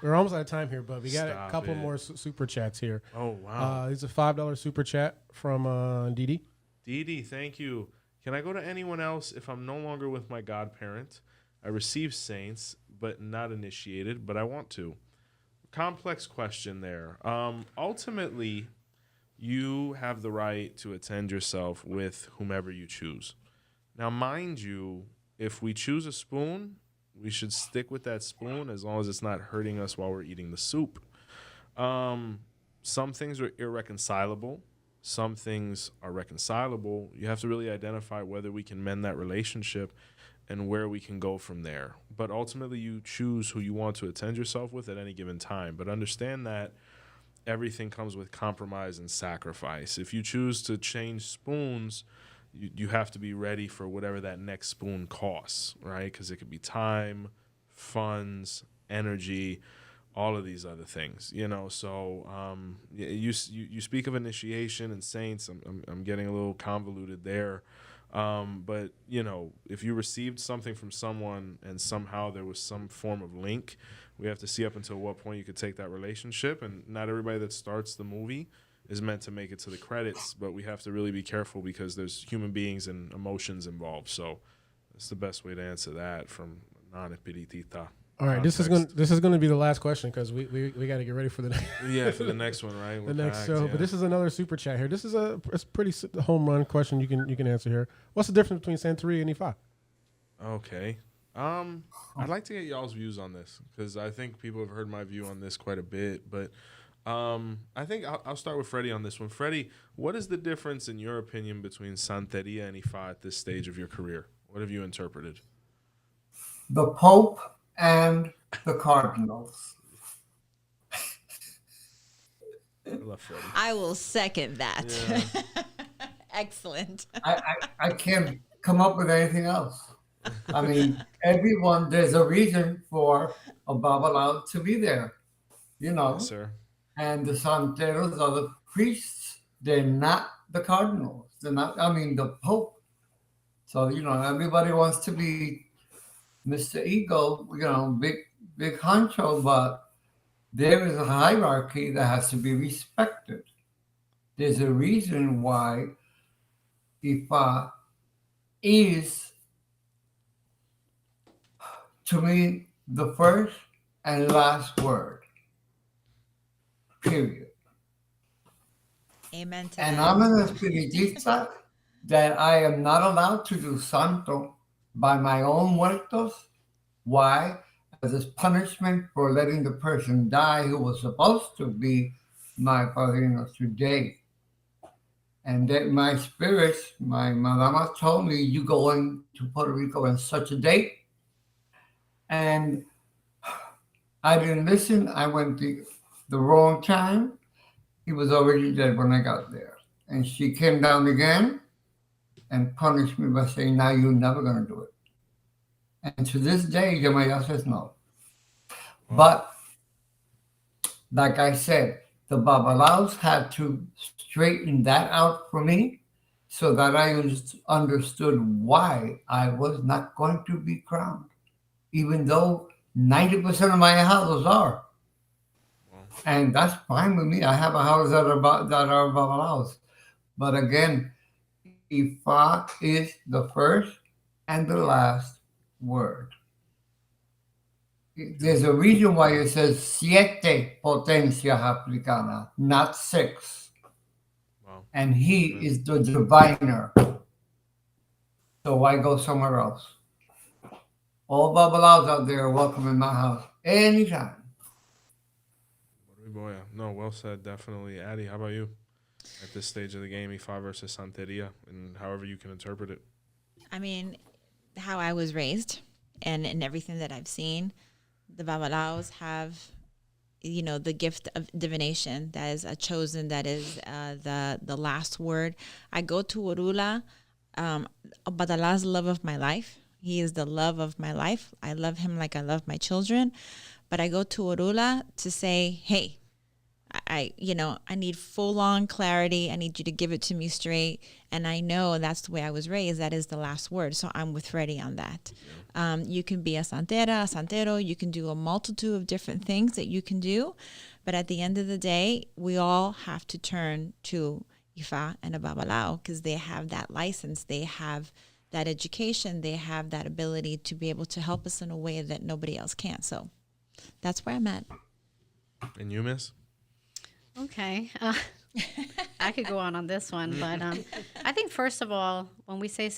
We're almost out of time here, but we got a couple more super chats here. Oh, wow. It's a $5 super chat from Didi. Didi, thank you. Can I go to anyone else if I'm no longer with my godparent? I receive saints, but not initiated, but I want to. Complex question there. Ultimately, you have the right to attend yourself with whomever you choose. Now, mind you, if we choose a spoon, we should stick with that spoon as long as it's not hurting us while we're eating the soup. Some things are irreconcilable. Some things are reconcilable. You have to really identify whether we can mend that relationship and where we can go from there. But ultimately, you choose who you want to attend yourself with at any given time. But understand that everything comes with compromise and sacrifice. If you choose to change spoons, you have to be ready for whatever that next spoon costs, right? Because it could be time, funds, energy, all of these other things, So you speak of initiation and saints. I'm getting a little convoluted there. But, if you received something from someone and somehow there was some form of link, we have to see up until what point you could take that relationship. And not everybody that starts the movie is meant to make it to the credits, but we have to really be careful because there's human beings and emotions involved. So that's the best way to answer that from non-espiritista. All right, this is going to be the last question because we got to get ready for the next. For the next one, right? The next show. Yeah. But this is another super chat here. This is a pretty home run question you can answer here. What's the difference between Santeria and Ifa? Okay. I'd like to get y'all's views on this because I think people have heard my view on this quite a bit. But I think I'll start with Freddie on this one. Freddie, what is the difference in your opinion between Santeria and Ifa at this stage of your career? What have you interpreted? The Pope and the Cardinals. I love Freddie. I will second that. Yeah. Excellent. I can't come up with anything else. I mean, everyone, there's a reason for a Babalao to be there, you know. Yes, sir. And the Santeros are the priests. They're not the cardinals. They're not, I mean, the Pope. So, you know, everybody wants to be Mr. Ego, you know, big honcho, but there is a hierarchy that has to be respected. There's a reason why Ifa is, to me, the first and last word, period. Amen to And that. I'm an Espiritista that I am not allowed to do Santo by my own muertos. Why? As a punishment for letting the person die who was supposed to be my padrino today. And that my spirits, my madama told me, you going to Puerto Rico on such a date. And I didn't listen. I went the wrong time. He was already dead when I got there. And she came down again and punished me by saying, now you're never going to do it. And to this day, Yamaya says no. But like I said, the Babalaos had to straighten that out for me so that I understood why I was not going to be crowned, even though 90% of my houses are. And that's fine with me. I have a house that are Babalaos. But again, Ifa is the first and the last word. There's a reason why it says siete potencias africanas, not 6. Wow. And he is the diviner. So why go somewhere else? All Babalaos out there are welcome in my house anytime. Boy, no, well said, definitely. Addy, how about you? At this stage of the game, Ifa versus Santeria, and however you can interpret it. I mean, how I was raised and everything that I've seen, the Babalaos have, you know, the gift of divination. That is a chosen, that is the last word. I go to Orula, Obatala's love of my life. He is the love of my life. I love him like I love my children. But I go to Orula to say, hey, I need full-on clarity. I need you to give it to me straight. And I know that's the way I was raised. That is the last word. So I'm with Freddie on that. You can be a santera, a santero. You can do a multitude of different things that you can do. But at the end of the day, we all have to turn to Ifa and a Babalao because they have that license. They have that education. They have that ability to be able to help us in a way that nobody else can. So that's where I'm at. And you, miss? Okay. I could go on this one, but I think first of all, when we say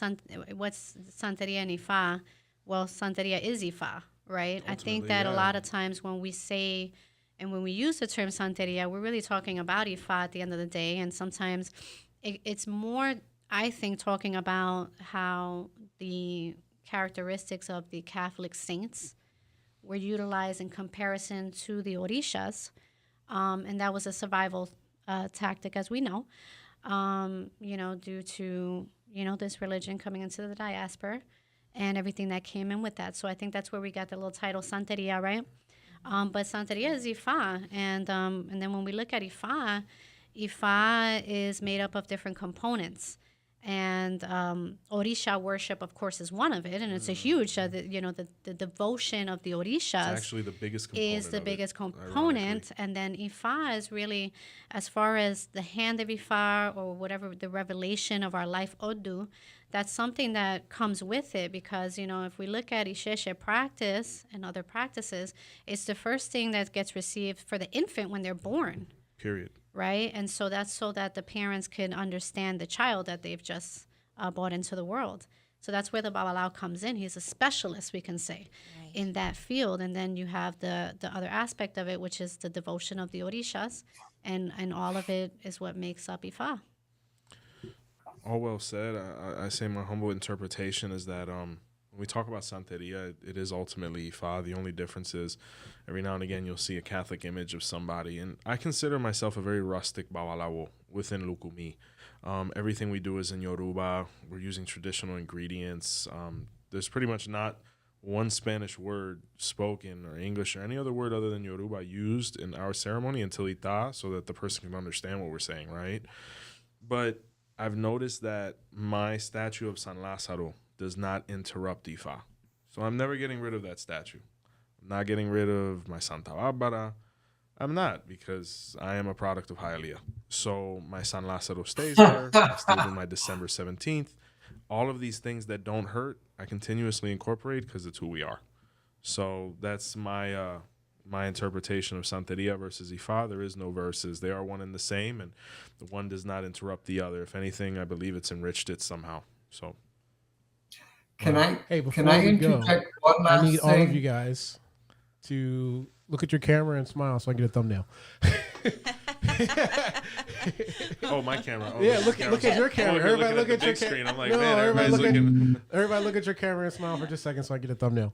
what's Santeria and Ifa, well, Santeria is Ifa, right? I think that a lot of times when we say and when we use the term Santeria, we're really talking about Ifa at the end of the day, and sometimes it's more, I think, talking about how the characteristics of the Catholic saints were utilized in comparison to the Orishas. And that was a survival tactic, as we know, due to, this religion coming into the diaspora and everything that came in with that. So I think that's where we got the little title Santeria, right? But Santeria is Ifa. And then when we look at Ifa, Ifa is made up of different components. And Orisha worship, of course, is one of it, and it's a huge. The devotion of the Orishas it's actually the biggest component. Is the biggest component, and then Ifa is really, as far as the hand of Ifa or whatever the revelation of our life Odu, that's something that comes with it because if we look at Isheshe practice and other practices, it's the first thing that gets received for the infant when they're born. Period. Right? And so that's so that the parents can understand the child that they've just brought into the world. So that's where the Babalao comes in. He's a specialist, we can say, in that field. And then you have the other aspect of it, which is the devotion of the Orishas. And all of it is what makes up Ifa. All well said. I say my humble interpretation is that when we talk about Santeria, it is ultimately Ifa. The only difference is every now and again you'll see a Catholic image of somebody. And I consider myself a very rustic Babalawo within Lukumi. Everything we do is in Yoruba. We're using traditional ingredients. There's pretty much not one Spanish word spoken or English or any other word other than Yoruba used in our ceremony until Ita, so that the person can understand what we're saying, right? But I've noticed that my statue of San Lázaro does not interrupt Ifa. So I'm never getting rid of that statue. I'm not getting rid of my Santa Barbara. I'm not, because I am a product of Hialeah. So my San Lázaro stays there. I still do my December 17th. All of these things that don't hurt, I continuously incorporate because it's who we are. So that's my my interpretation of Santeria versus Ifa. There is no verses. They are one and the same, and the one does not interrupt the other. If anything, I believe it's enriched it somehow. So Can I we interject one last I need thing? all of you guys to look at your camera and smile so I get a thumbnail. oh, my camera. Oh, Yeah, look at your camera. Everybody look at your screen. I'm like, No, man, everybody everybody's looking. Everybody look at your camera and smile for just a second so I get a thumbnail.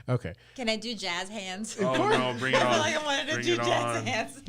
Okay. Can I do jazz hands? Oh no, bring it on. I feel like I wanted to Bring do it jazz on. hands.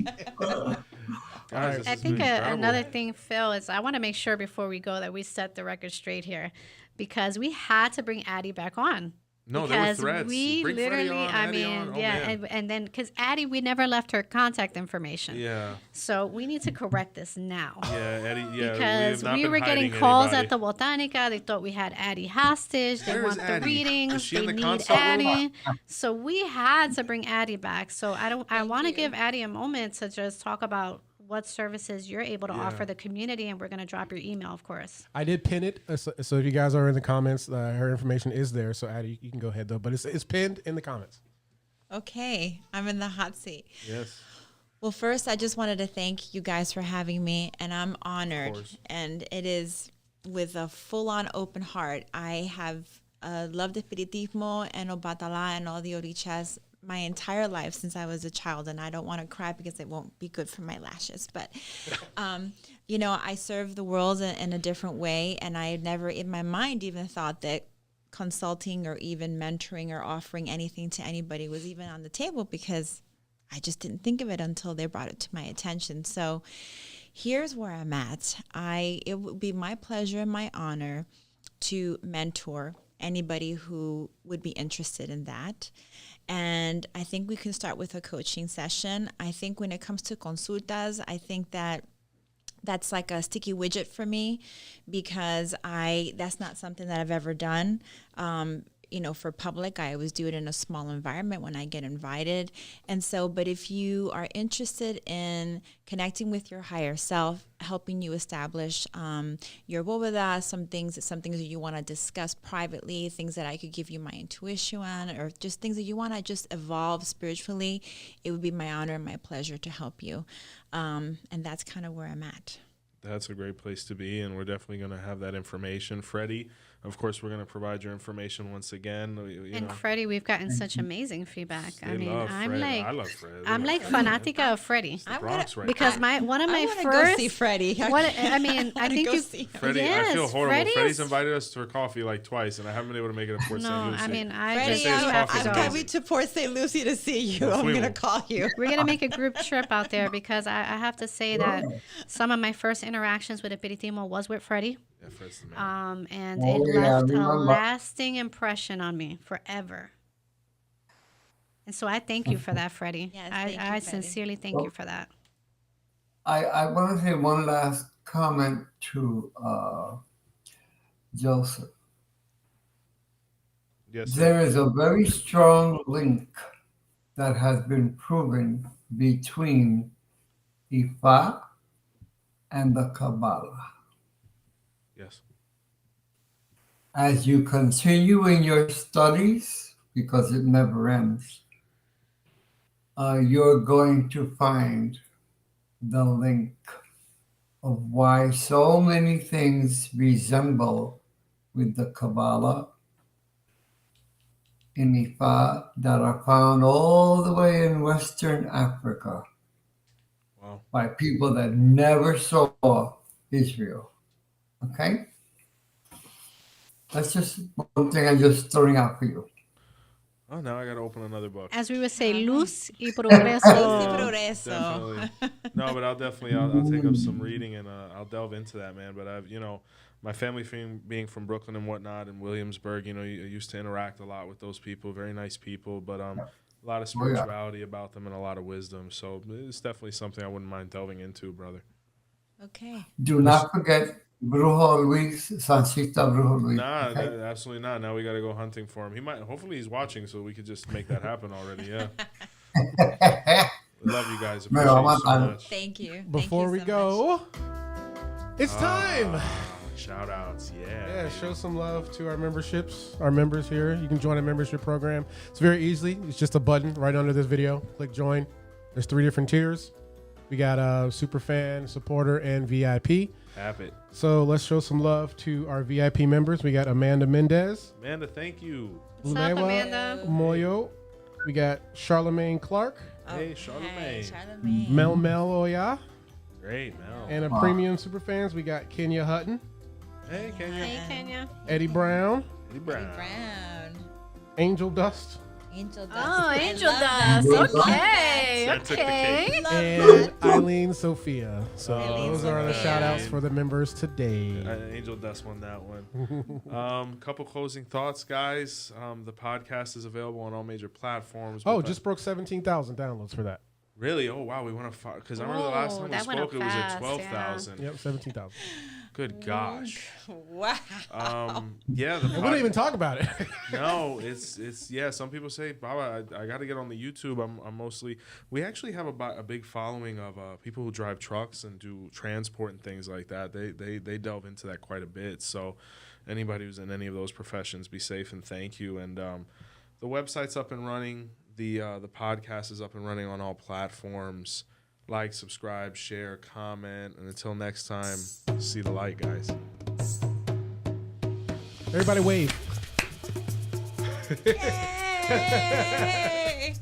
Guys, this I has think been incredible. another thing, Phil, is I want to make sure before we go that we set the record straight here, because we had to bring Addie back on. No, there were Because threats. we Bring Freddie literally, on, I Addie mean, on. Oh, yeah, man. and then because Addie, we never left her contact information. Yeah. So we need to correct this now. Yeah, Eddie. Yeah, Because we, have not we been were getting hiding calls anybody. at the Botanica. They thought we had Addie hostage. They Where is want the Addie? readings. Is she They in the need consult room? Addie. So we had to bring Addie back. So I want to give Addie a moment to just talk about what services you're able to offer the community, and we're going to drop your email, of course. I did pin it, so if you guys are in the comments, her information is there. So Addie, you can go ahead though, but it's pinned in the comments. Okay, I'm in the hot seat. Yes. Well, first, I just wanted to thank you guys for having me, and I'm honored. And it is with a full-on open heart. I have loved Espiritismo and Obatala and all the Orichas my entire life since I was a child, and I don't want to cry because it won't be good for my lashes. But, you know, I serve the world in a different way, and I had never in my mind even thought that consulting or even mentoring or offering anything to anybody was even on the table, because I just didn't think of it until they brought it to my attention. So here's where I'm at. It would be my pleasure and my honor to mentor anybody who would be interested in that. And I think we can start with a coaching session. I think when it comes to consultas, I think that's like a sticky widget for me, because that's not something that I've ever done. You know, for public, I always do it in a small environment when I get invited. And so, but if you are interested in connecting with your higher self, helping you establish your bóveda, some things that you want to discuss privately, things that I could give you my intuition on, or just things that you want to just evolve spiritually, it would be my honor and my pleasure to help you. And that's kind of where I'm at. That's a great place to be, and we're definitely going to have that information. Freddie, of course, we're going to provide your information once again. And Freddie, we've gotten such amazing feedback. I love Fred. I'm like fanatica of Freddie. Because one of my first first go see Freddie. I think you Freddie. Yes, I feel horrible. Freddie Freddie's invited us for coffee like twice, and I haven't been able to make it to Port St. Lucie. I mean, Freddie, I'm coming to Port St. Lucie to see you. I'm going to call you. We're going to make a group trip out there, because I have to say that some of my first interactions with Espiritismo was with Freddie. Yeah, Fred's the man. And it left a lasting impression on me forever. And so I thank you for that, Freddie. Yes, I sincerely thank you for that. I want to say one last comment to Joseph. Yes, sir. There is a very strong link that has been proven between Ifa and the Kabbalah. Yes. As you continue in your studies, because it never ends, you're going to find the link of why so many things resemble with the Kabbalah in Ifa that are found all the way in Western Africa. Wow. By people that never saw Israel. Okay? That's just one thing I'm just throwing out for you. Oh, now I got to open another book. As we would say, luz y progreso. Definitely. No, but I'll take up some reading and I'll delve into that, man. But my family being from Brooklyn and whatnot and Williamsburg, you used to interact a lot with those people, very nice people, but a lot of spirituality about them and a lot of wisdom. So it's definitely something I wouldn't mind delving into, brother. Okay. Do not forget Brujo Luis, Sancita Brujo Luis. Nah, absolutely not. Now we got to go hunting for him. Hopefully he's watching, so we could just make that happen already. Yeah. We love you guys. Appreciate you so much. Thank you. Before we go, it's time. Shout outs. Yeah. Yeah, show some love to our members here. You can join a membership program. It's very easy. It's just a button right under this video. Click join. There's 3 different tiers. We got super fan, supporter, and VIP. Have it. So let's show some love to our VIP members. We got Amanda Mendez. Amanda, thank you. What's up, Amanda? Moyo. We got Charlemagne Clark. Hey, Charlemagne. Mel Oya. Great, Mel. And a premium super fans, we got Kenya Hutton. Hey, Kenya. Hey, Kenya. Eddie Brown. Angel Dust. Angel Dust. Oh, Angel Dust. Okay. And Eileen Sophia. So those are the shout outs for the members today. Angel Dust won that one. Couple closing thoughts, guys. The podcast is available on all major platforms. Oh, just broke 17,000 downloads for that. Really? Oh, wow. We want to because I remember the last time we spoke, it was at 12,000. Yep, 17,000. Good gosh. Wow. Yeah. We don't even talk about it. No, it's some people say, Baba, I got to get on the YouTube. I'm mostly, we actually have a big following of people who drive trucks and do transport and things like that. They delve into that quite a bit. So anybody who's in any of those professions, be safe and thank you. And the website's up and running. The podcast is up and running on all platforms. Like, subscribe, share, comment, and until next time, see the light, guys. Everybody wave. Yay!